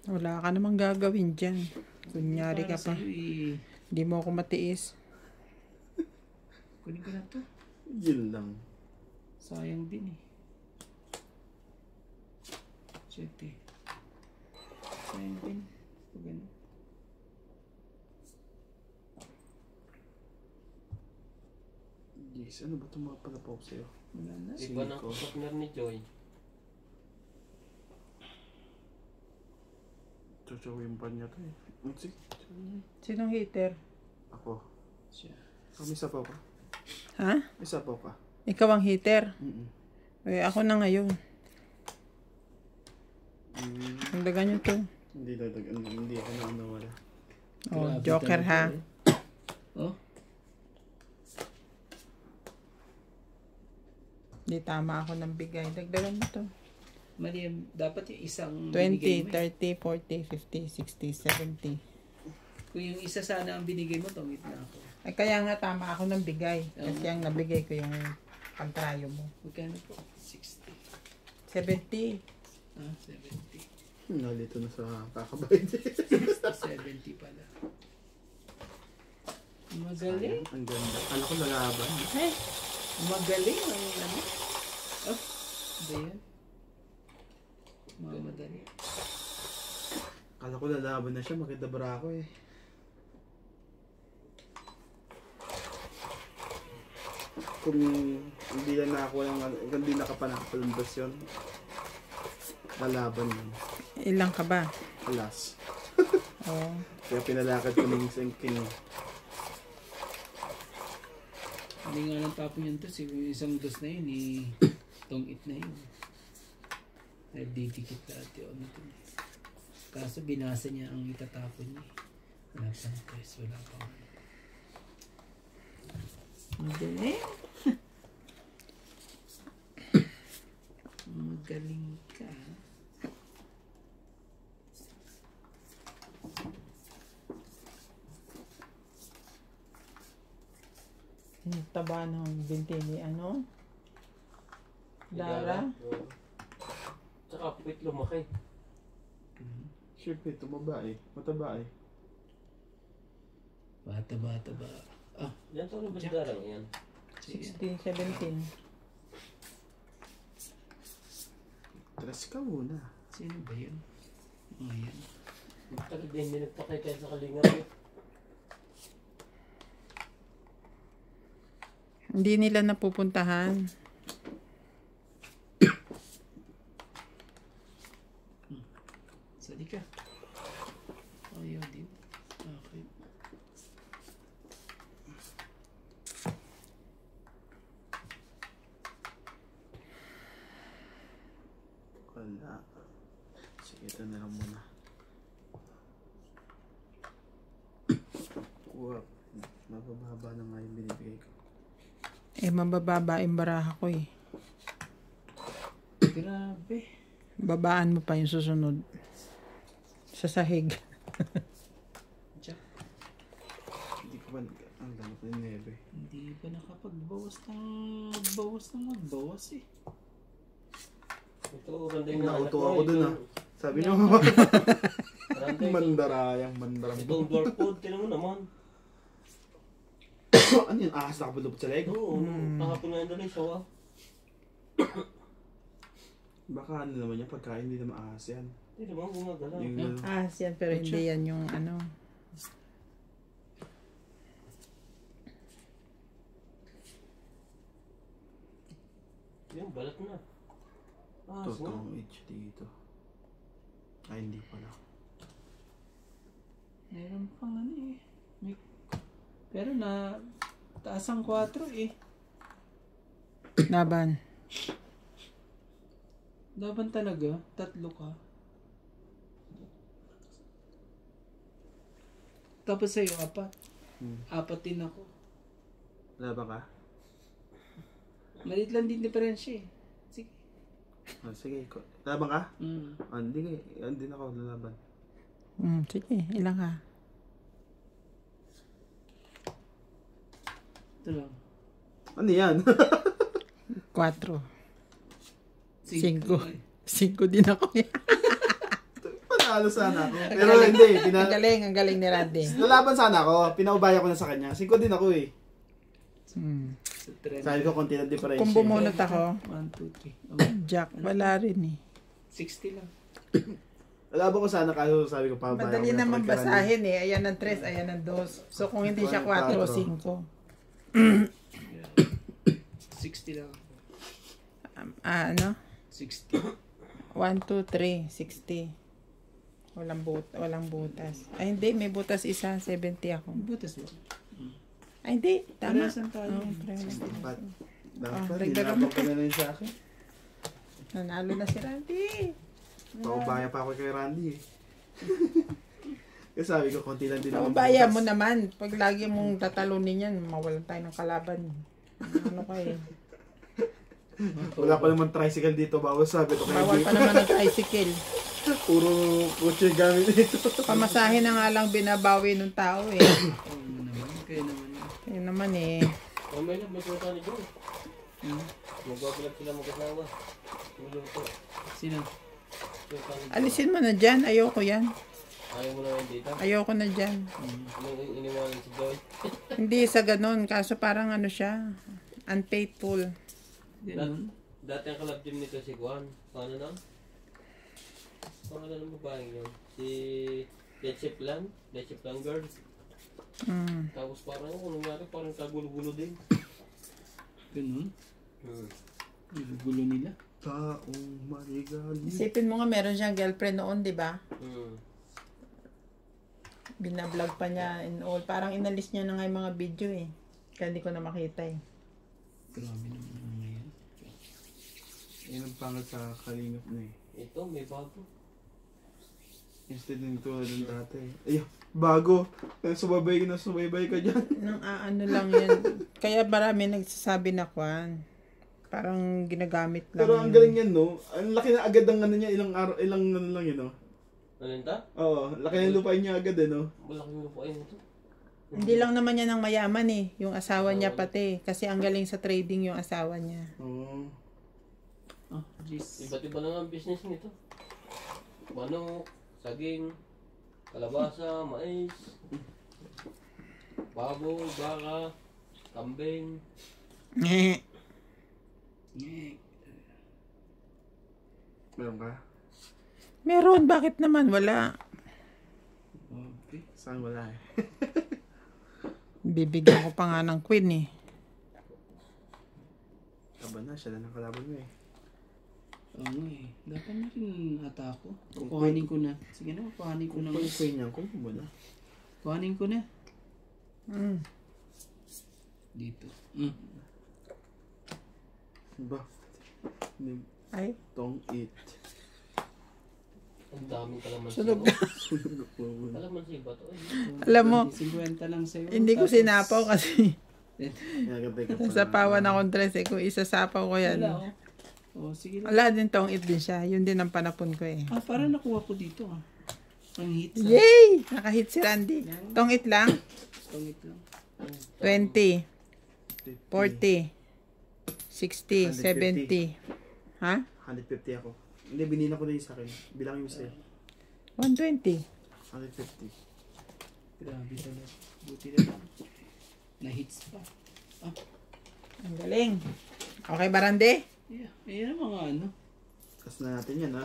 Wala ka namang gagawin dyan. Kunyari ka Para pa. sa'yo eh. Hindi mo ako matiis. Kunin ko na to. Yun lang. Sayang din eh. Shit eh. Sayang din. Pag ano. Yes, ano ba itong mga palapok sa'yo? Wala na. Iba ng partner ni Joy. Chuchawin pa niya to eh. Sige. Sinong hater? Ako. Siya. May sapaw ka? Ha? May sapaw ka? Ikaw ang hater? Mm-mm. Ako na ngayon. Dagdagan nyo to. Hindi ako na nawala. Oh, Grabe Joker talaga, ha. eh. Oh. Di tama ako ng bigay. Dagdagan mo to. Mali yan. Dapat yung isang 20, binigay mo eh. 30, 40, 50, 60, 70. Kung yung isa sana ang binigay mo, tungit na ako. Ay kaya nga tama ako ng bigay. Kasi ang nabigay ko yung pagtrayo mo. Magkano po? 60. 70. Ah, 70. Nalito na sa kakabayad. 70 pala. Magaling. Ang ganda. Kala ko lalaban. Eh, magaling ang ano. Oh, ba yan? Mamadali. Kala ko lalaban na siya. Makita bara ako eh. Kung hindi na nakakuha yung kung hindi nakapanakapalandas yun, lalaban yun. Ilang ka ba? Alas. Oo. Kaya pinalakad ko ng isang king. Hindi nga lang tapon yun to. Yung isang dos na yun, tungit na yun. Nagdidikit lahat yun. Kaso binasa niya ang itatapon niya. Wala pang press, wala pang ano. Magaling. Magaling ka. Yung taba ng binti ni ano? Dara? Oo. Tsaka puwit lumaki. Siyempre, tumaba eh. Mataba eh. Bata. Ah, Yan to ba si Dara ngayon? sige. 16, 17. Tres ka muna. Sino ba yun? Ayan. Tagal din din nagpakay tayo sa kalingap eh. Hindi nila napupuntahan. Sali ka. Ayaw din. Okay. Wala. Sige, ito na lang muna. Kuha. Mabababa na nga yung binibigay ko. Mabababa yung baraha ko eh. Grabe. Babaan mo pa yung susunod. Sa sahig. Jack, Hindi ko ba, ang gano'n ko yung nebe. hindi pa nakapagbawas ng magbawas eh. Ito, Randy nga anak Nauto mo. ako dun ito- ah. Sabi niyo, Randy, ito- mandarayang mandaram. Itong dwarf food, tinan mo naman. Ano yun? Ahas na kapulupot sa leg? Oo, kahapon nga yung dali, sawa. Baka ano naman yan, pagkain hindi naman ahas yan. Hindi naman gumagalaw. Yung, Yan, pero hindi yan yung ano. Yung balat na. Ah, nga. totoong itch dito. Ay, hindi pala. Meron pang ano eh. Pero na taas ang 4 eh. Laban. Laban talaga. 3 ka. Tapos sa'yo, 4. 4 din ako. Wala ba ka? Malit lang din diferensya eh. Sige. Oh, sige, laban ka? Mm. Ah, hindi na ako lalaban. Sige, ilang ka? Ito lang. Ano yan? 4. 5 din ako. Panalo sana ako. Pero hindi, Ang galing ni Randy. lalaban sana ako. Pinaubaya ko na sa kanya. 5 din ako eh. Sa trend. Sabi ko, konti na difference. Kung bumunot ako, 1, 2, 3. Jack, wala rin eh. 60 lang. Lalaban ko sana kaso sabi ko, paubaya Madali ko na naman pagkarami. basahin eh. Ayan ang 3, ayan ang 2. So kung hindi siya 4 o 5. 60 lang. Ano? 60. 1, 2, 3, 60. Walang butas. Ay hindi, may butas isa, 70 ako. Butas ba? Ay hindi, tama. Parehasan tayo. Parehas. Dapat, dagdagan nilabang ko na rin sa akin. Nanalo na si Randy. Paubaya pa ako kay Randy eh. Kasi sabi ko, konti lang din ako. Paubaya mo naman. Pag lagi mong tatalunin yan, mawalan tayo ng kalaban. Ano kayo? Wala pa naman tricycle dito, bawal sabi ko kay Bawal pa naman ang tricycle. Puro kotse gamit dito. Pamasahe na nga lang binabawi ng tao eh. Kayo naman. Kaya naman eh. May pumunta ni Joe. Magbabalag sila mag-asawa. Magluto. Sino? Alisin mo na dyan. Ayoko yan. Ayaw mo na yun dito. Ayoko na dyan. Nung iniwanan si Joy. Hindi sa ganun. Kaso parang ano siya. Unfaithful. Ganun. Dati ang kalab gym nito si Juan. Paano na? Pangalan ng babaeng yun? Si Letchip lang? Letchip lang girl. Tapos parang kung nangyari parang kagulo-gulo din. Ganun. Gulo nila. Taong maligali. Isipin mo nga meron siyang girlfriend noon, di ba? Hmm. Binablog pa niya and all. Parang inalis niya na nga yung mga video eh. Kaya hindi ko na makita eh. Grabe naman ang ngayon. Yan ang pangat sa kalingap na eh. Ito may bago. Instead ng tulad ng dati. Ay, bago. Sumaybay ka dyan. Nang ano lang yan. Kaya marami nagsasabi na kwan. Parang ginagamit lang Pero ang yun. galing yan, no? Ang laki na agad ng ano niya, ilang ano lang yun, no? Ano yun ta? Oo, laki ng lupain niya agad, eh, no? Malaking lupain ito. Hindi lang naman yan ang mayaman eh. Yung asawa niya pati. Kasi ang galing sa trading yung asawa niya. Oo. Oh, jeez. Iba't iba na nga ang business nito. Manok, saging, kalabasa, mais, baboy, baka, kambing. Meron ka? Meron, bakit naman? Wala. Okay. Saan wala eh? Bibigyan ko pa nga ng queen eh. Kaba na, siya na ng kalaban mo eh. Oo nga eh. Dapat na rin ata ako. Kuhanin ko na. Sige na, kuhanin ko na. Kung yung queen niya, kung mo na. Kuhanin ko na. Dito. Ba? Ay, Tong it. Ang daming kalamansi. sunog oh. na. Kalamansi ba ito? Alam mo, 50 lang sa'yo. hindi ko Tapos- sinapaw kasi Nagantay ka pa. sasapawan akong dress eh. Kung isasapaw ko yan. Wala oh. Oh, sige lang. Wala din tong it din siya. Yun din ang panapon ko eh. Ah, parang nakuha ko dito ah. Ang hits ah. Yay! Nakahit si Randy. Tong it lang. Pangit lang. 20, 40, 60, 70. Ha? 150 ako. Hindi, binila ko na yung sa akin. Bilangin mo sa'yo. 120. 150. Grabe talaga. Buti na lang. Na-hits pa. Ang galing. Okay, Barande? Yeah. Ayan ang mga ano. Kas na natin yan, ha?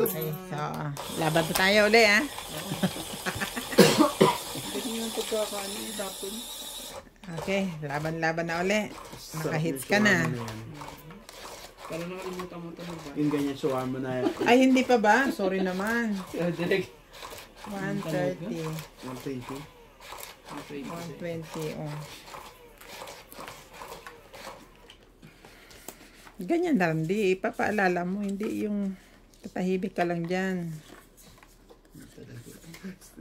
Okay, so, laban pa tayo uli, ha? Ganyan yung pagkakaano yung tapon. Okay, laban-laban na uli. Sarap Naka-hits yung ka na. shawarma yan. Para nakalimutan mo ito ba? Yung ganyan shawarma na yan. Ay, hindi pa ba? Sorry naman. Direct. 130. 120. 120, oh. Ganyan na rin, di ipapaalala mo, hindi yung tatahimik ka lang dyan.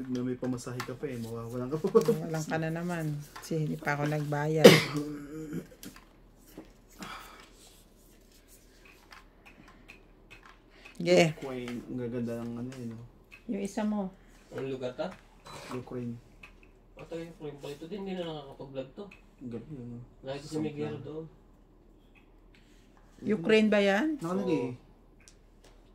Na may pamasahe ka pa eh, mawawalan ka pa. Walang ka na naman, kasi hindi pa ako nagbayad. Yeah. Queen, ang gaganda ng ano yun, no? Yung isa mo. Ang lugar ta? Ukraine. Patay yung frame pa ito din, hindi na nakakapag-vlog to. Gabi, ano? Nakita si Miguel doon. Ukraine ba yan? Nakalagay eh.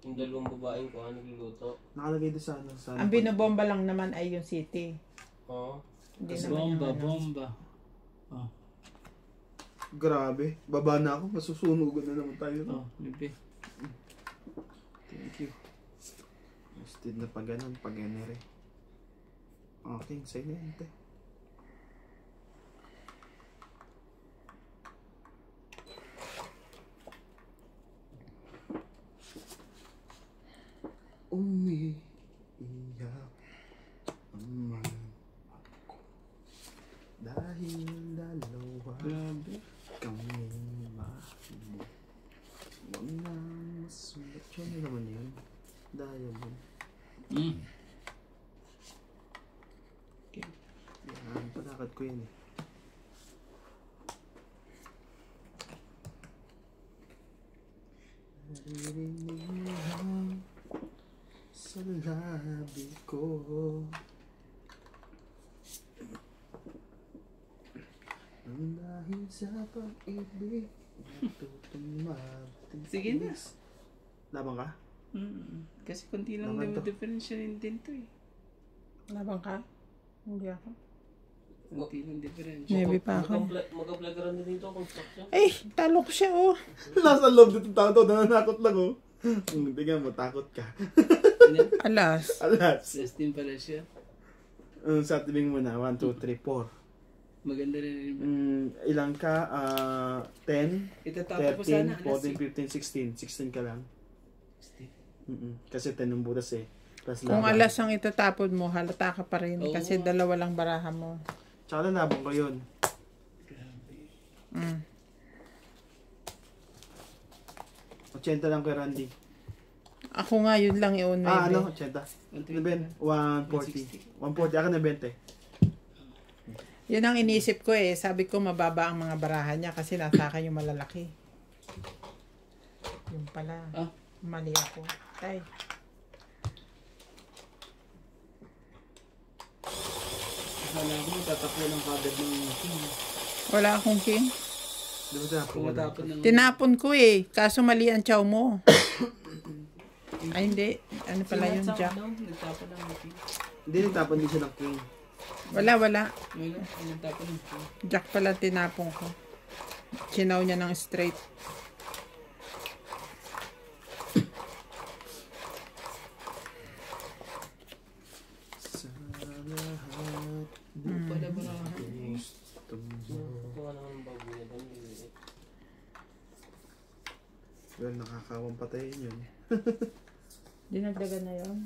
Yung dalawang babaeng ko, nagluluto. Nakalagay doon sa ano. Sa Ang binobomba lang naman ay yung city. Oo. Hindi naman yung ano. Bomba. Oh, Grabe. Baba na ako. Masusunugan na naman tayo. No? libre. Thank you. Instead na pag ganun, pag ganere. Okay, sa'yo na yun, te. Umiiyak ang mga ako dahil dalawa Grabe. kami mahimo. Huwag na masulat. Ano naman yun? Diamond. Yan, palakad ko yun eh. Naririnig mo lang sa labi ko. Ang dahil sa pag-ibig natutong magtiis. Sige na. Laban ka? Kasi konti lang Naman daw to. differential din to eh. Laban ka? Hindi ako. Konti lang differential. Maybe pa ako. Mag-vloggeran din dito, construction. Ay, talo ko siya, oh. Nasa loob dito tao to, nananakot lang oh. Tingnan mo, takot ka. Alas. Alas. Testing pala siya. Sa tibing mo na, 1, 2, 3, 4. Maganda rin. Ilang ka? 10, Itatapos ko sana. 13, 14, 15, 16. 16 ka lang. Kasi 10 ang butas eh. Plus Kung laban. alas ang itatapon mo, halata ka pa rin. Oo. Kasi dalawa lang baraha mo. Tsaka laban ko yun. Mm. 80 lang kay Randy. Ako nga, yun lang yun. Ano? 80. 140. 140. Ako na 20. Yun ang inisip ko eh. Sabi ko mababa ang mga barahan niya kasi nasa akin yung malalaki. Yun pala. Mali ako. Tay. Akala ko tatakbo ng kagad ng king. Wala akong king. Di ba tinapon mo na? Pumatapon ng... Tinapon ko eh. Kaso mali ang chow mo. Ay hindi. Ano pala yung jack? Nagtapon ng king. Hindi, nagtapon din siya ng king. Wala. Wala. Nagtapon ng king. Jack pala tinapon ko. Chinaw niya ng straight. Sa lahat Pala ba na? gusto mo. Ito naman ang baboy na doon. Well, nakakawang patayin yun. Dinagdagan na yun.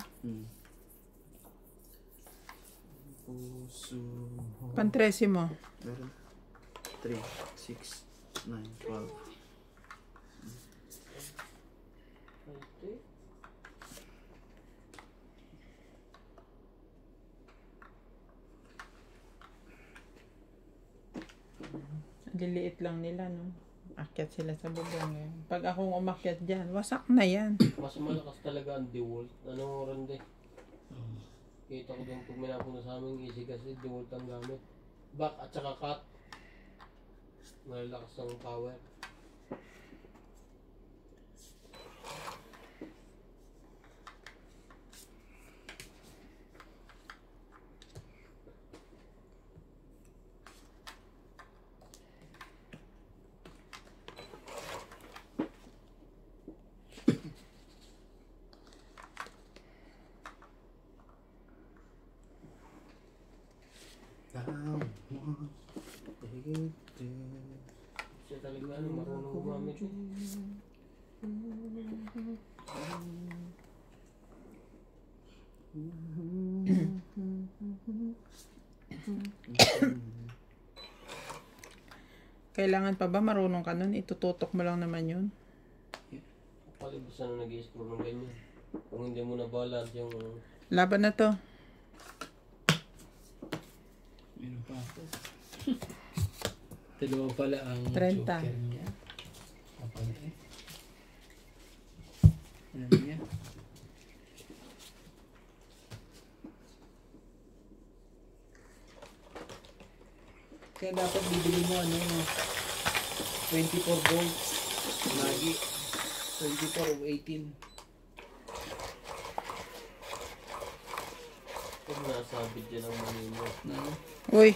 Puso mo. Pantresi mo. Meron. 3, 6, 9, 12. Okay. Ang liliit lang nila, no? Akyat sila sa bubong ngayon. Pag akong umakyat dyan, wasak na yan. Mas malakas talaga ang DeWalt. Ano rande? Kita ko doon pag may napunta sa amin, easy kasi DeWalt ang gamit. Back at saka cut. Malalakas ang power. Kailangan pa ba marunong ka nun? Itututok mo lang naman yun. Palibusan na nag-i-explore ng ganyan. Kung hindi mo na balance yung... Laban na to. Meron pa ako. Dalawa pala ang 30. joker niya. Kapal eh. Ano niya? Kaya dapat bibili mo 24 volts. Lagi. 24 o 18. Kung nasabit dyan ang mali mo. No? Uy,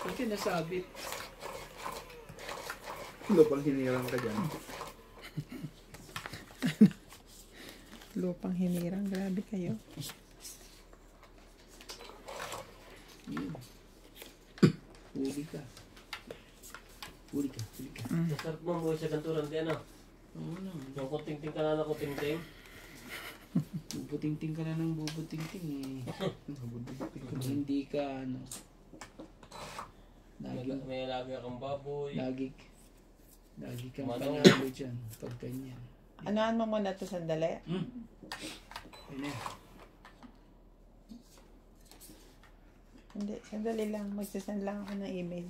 Bakit nasabit? Lupang hinirang ka dyan. lupang hinirang. Grabe kayo. Yun. Huli ka. Huli ka. Huli ka. Masarap mo mo sa kanturan din, ano? Oo lang. Yung kuting-ting ka na kuting-ting. Bubuting-ting ka na ng bubuting-ting eh. Kung hindi ka May alaga kang baboy. lagi kang Manong. panalo dyan. Pag ganyan. Anuhan mo muna to sandali. Ayun na. Hindi, sandali lang. Magsasend lang ako ng email.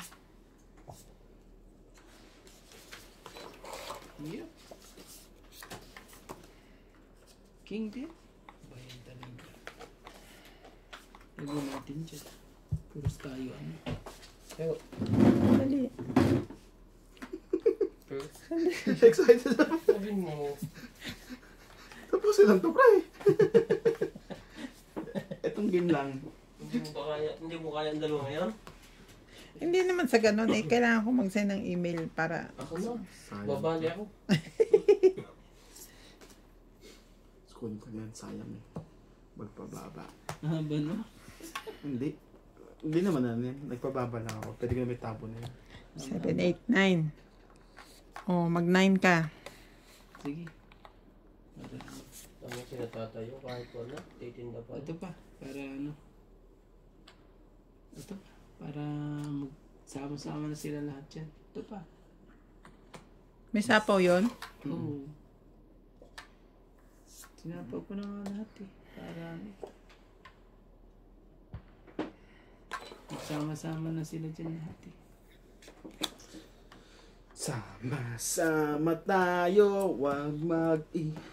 Yep. King din. Bayan talaga. Lagyan natin dyan. Puros tayo Pero, Dali. Excited ako. sabi mo, Tapos silang to, pre. Etong game lang. hindi mo kaya ang dalawa ngayon? Hindi naman sa ganun eh. Kailangan ko mag-send ng email para... Ako na. Sayang. Babali ako. School ko yan, sayang eh. Magpababa. Haba no? Hindi. Hindi naman ano yan. Nagpababa lang ako. Pwede ko na may tabo na yan. 7, 8, 9. Oh, mag-9 ka. Sige. Kami sinatatayo kahit wala. Titinda pa. Ito pa. Para Ito pa. Para magsama-sama na sila lahat dyan. Ito pa. May sapaw yun? Oo. Sinapaw ko na nga lahat eh. Para magsama-sama na sila dyan lahat eh. Sama-sama tayo, wag mag-iiwanan.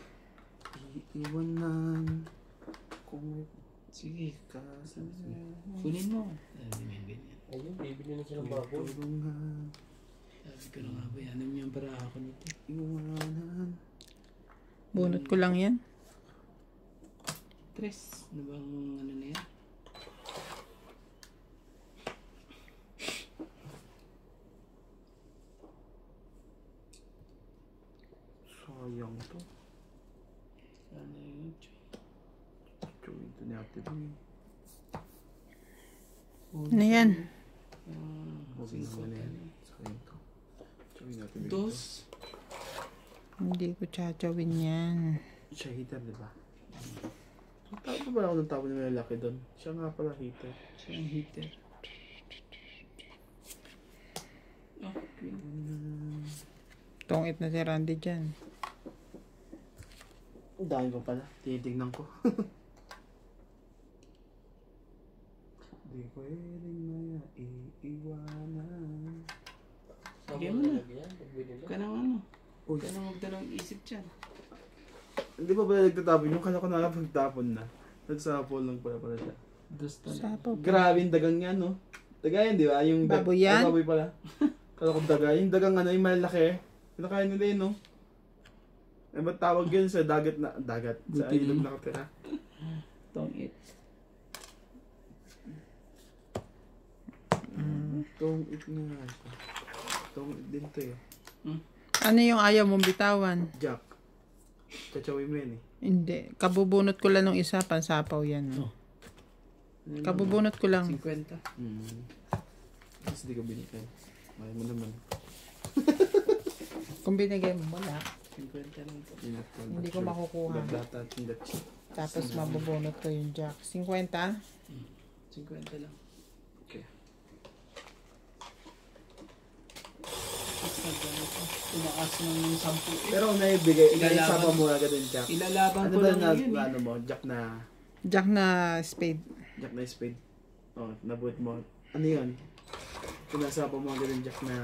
Kung Sige. kasama, Kunin mo. Sabi mo yung ganyan. Ayun, bibili na silang baboy. tulungan, Sabi ko na nga ba, alam niyo yung para ako nito. iwanan. Bunot ko lang yan. Tres. Ano bang ano na yan? Sayang to. Ano yun? Chewin to ni Ate Boy. Ano yan? Huwag naman na yan. Sayang to. Chewin natin dito. Dos. Hindi ko chachawin yan. Siya heater, di ba? Tawag pa ba ako ng tawag na lalaki doon? Siya nga pala heater. Siya ang heater. Oh, queen. Tungit na si Randy dyan. Ang dami ko pala. Tinitignan ko. Di pwedeng na iiwanan. Saan Sige mo mo na. nalagyan? Pagbili Huwag na. ka nang Uy. huwag ka nang magdalawang isip dyan. Hindi pa pala nagtatapon yung kala ko nakapagtapon na. Nagsapol lang pala siya. Dos talaga. Sapaw. Grabe yung dagang yan, no? Daga yan, di ba? Yung Baboy yan? Baboy pala. Kala ko daga. Yung dagang ano, yung malaki. Pinakain nila yun, no? Eh, ba't tawag yun sa dagat na... Dagat. Sa Buti ilog na. nakatira. Tong it. Tong it nga. Tong it din to eh. Ano yung ayaw mong bitawan? Jack. Chachawin mo yan eh. Hindi. Kabubunot ko lang ng isa. Pansapaw yan. Oh. Kabubunot ko lang. 50. Kasi di ko binigay. Mahal mo naman. Kung binigay mo, wala. 50 lang po. Hindi ko makukuha. Nagdata at hindi. Tapos mabubunot ko yung jack. 50? 50 lang. Okay. Tumakas ng 10 eh. Pero kung naibigay, Ilalaban. ilasapa mo agad yung jack. Ilalaban Ano ko ba lang na, yun eh. ano mo? Jack na spade. spade. Oh, nabuhat mo. Ano yun? Pinasapa mo agad yung jack na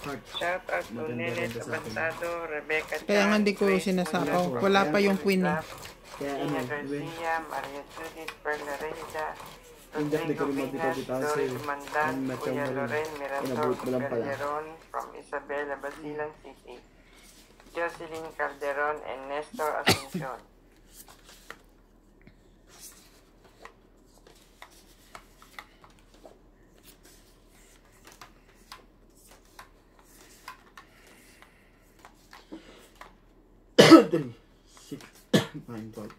heart. Shout out to Maganda Nenet rin sa akin. Abantado, Rebecca Kaya nga Chan, hindi ko Grace sinasapaw. Munoz, Wala pa yung queen eh. Kaya Ina ano, Gwen, Garcia, Maria Judith, Perla Reyda, yung jack di ko Rodrigo rin Vinas, magbitaw Doris sa'yo. Mandan, Ang matyaw Kuya mo rin. Loren Mirador, Inabuhat mo lang pala. Calderon from Isabela, Basilan City, Jocelyn Calderon, and Nestor Asuncion. Three, 6, 9, 12.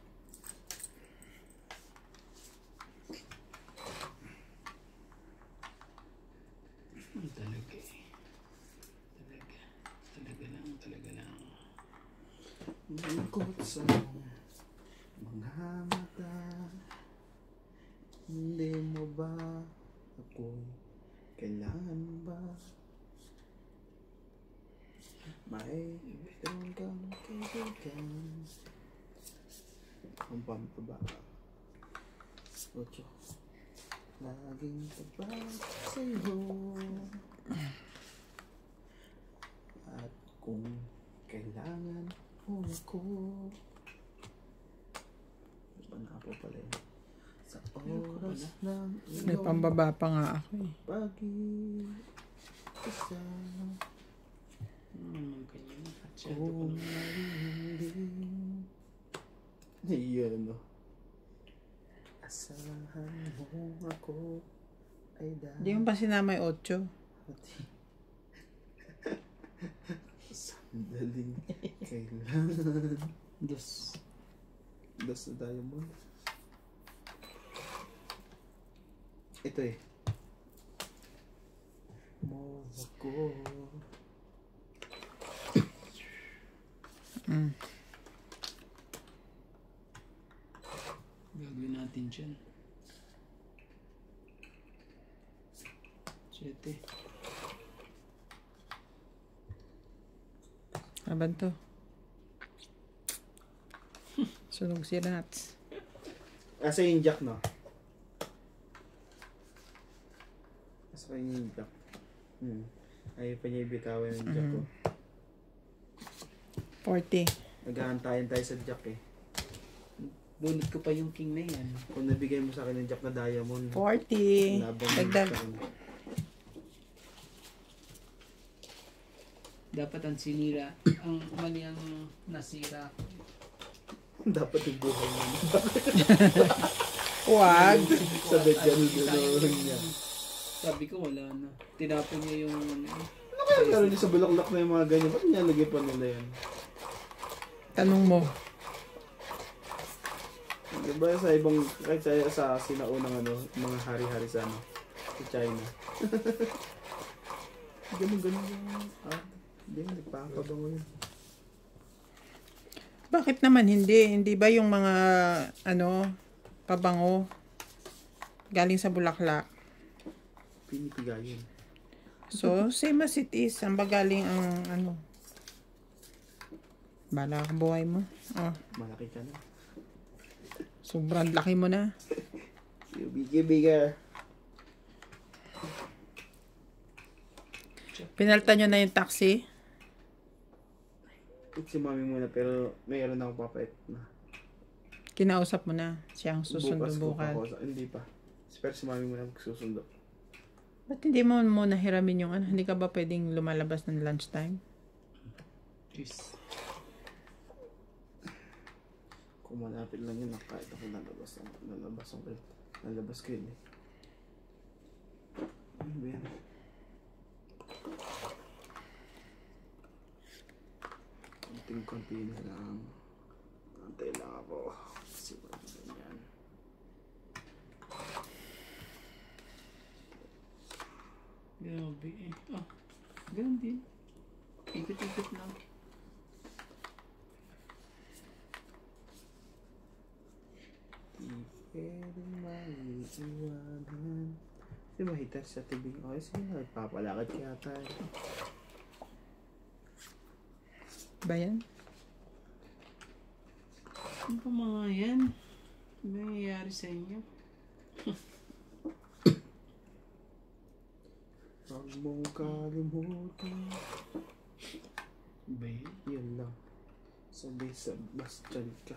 Talaga eh. Talaga lang. Lungkot sa mga mata. Hindi mo ba ako kailangan ba? May meron kang kaibigan. Ang pampaba. 8. Laging tapat sa'yo. At kung kailangan mo ako. Iba na ako pala yun. Sa oras ng May pambaba pa nga ako eh. pag-isa. Ganyan. Masyado pa Kung naman. hindi yun, no? Asahan mo ako ay Hindi mo pa sinama yung 8. sandaling kailangan. Dos. Das na diamond. Ito eh. Mo ako. Gagawin natin dyan. 7. Laban to. Sunog si Rats. Asa yung jack, no? Asa kayo yung jack? Ayaw pa niya ibitawan yung jack ko. 40. Naghahantayan tayo sa jack eh. Bunot ko pa yung king na yan. Kung nabigay mo sa akin yung jack na diamond, 40. labang mo Dagdag. sa akin. Dapat ang sinira. Ang mali ang nasira. Dapat yung buhay mo. Huwag. Sa bet ganun niya. Sabi ko wala na. Tinapon niya yung Ano kaya meron niya sa bulaklak na yung mga ganyan? Ba't nilalagay pa nila yan? Tanong mo. Diba sa ibang, kahit sa sinaunang ano, mga hari-hari sa ano, sa China. Ganun yung, hindi, nagpapabango yun. Bakit naman hindi? Hindi ba yung mga, pabango, galing sa bulaklak? Pinipigayin. So, same as it is. Ang bagaling ang, bala ka buhay mo. Oh, Malaki ka na. sobrang laki mo na. You bigger. Pinalta nyo na yung taxi? Si mami muna, pero mayroon akong papait na. Kinausap mo na siyang susundo Ko pa bukas. hindi pa. Pero si mami muna magsusundo. Ba't hindi mo muna hiramin yung Hindi ka ba pwedeng lumalabas ng lunchtime? Jeez. Kung malapit lang yun, kahit ako lalabas ko yun eh. Ano ba yan? Konting-konti na lang. Antay lang ako. Kasi wala na yan. Grabe eh. Ganun din. Ikot-ikot lang. pwedeng maiiwanan. Di ba hitar sa tibing? Okay, sige na. Nagpapalakad kaya tayo. Ba yan? Ano pa mga yan? Ano nangyayari sa inyo? Huwag mong kalimutan. Ba yan? Yan lang. Sabi sa Bastian ka.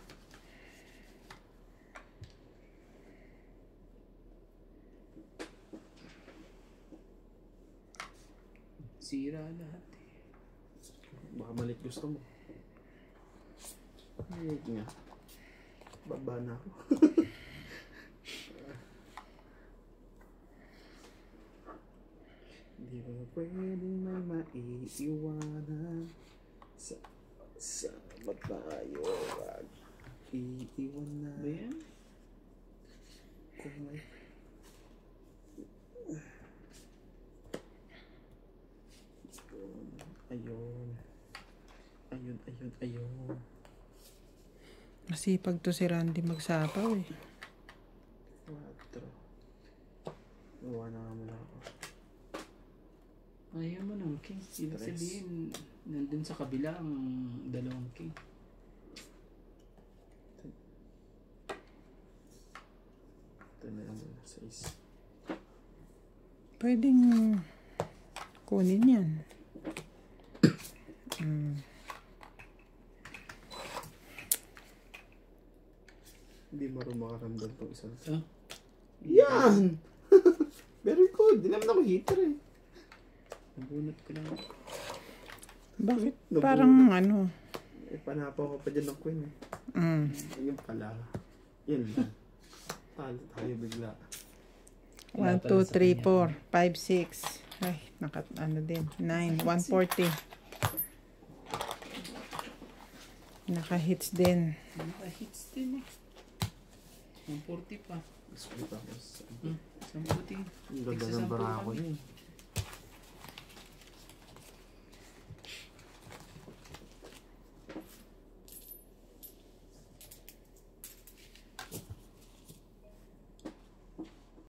Sira lahat eh. Baka malit gusto mo. Malit nga. Baba na ako. Di ba pwedeng may maiiwanan sa tayo wag iiwan na Ba yan? kung may ayun. Masipag to si Randy magsapaw eh. 4. Iwan na nga muna ako. Ayaw mo ng king. Ibig Stress. sabihin, nandun sa kabila ang dalawang king. Ito na lang muna, 6. Pwedeng kunin yan. Hindi marunong makaramdam tong isang Ah? yan! Very good. Di naman ako hitter eh. Nabunot ko lang. Bakit? Nabunot. Parang ano. Eh, panapaw ko pa dyan ng queen eh. Yun pala. Yun lang. Talo tayo bigla. 1, 2, 3, 4, 5, 6. Ay, ano din. 9, 140. Naka-hits din. Naka-hits din eh. 140 pa. Split ako. Isang puti. Ang ganda ng barako niya eh.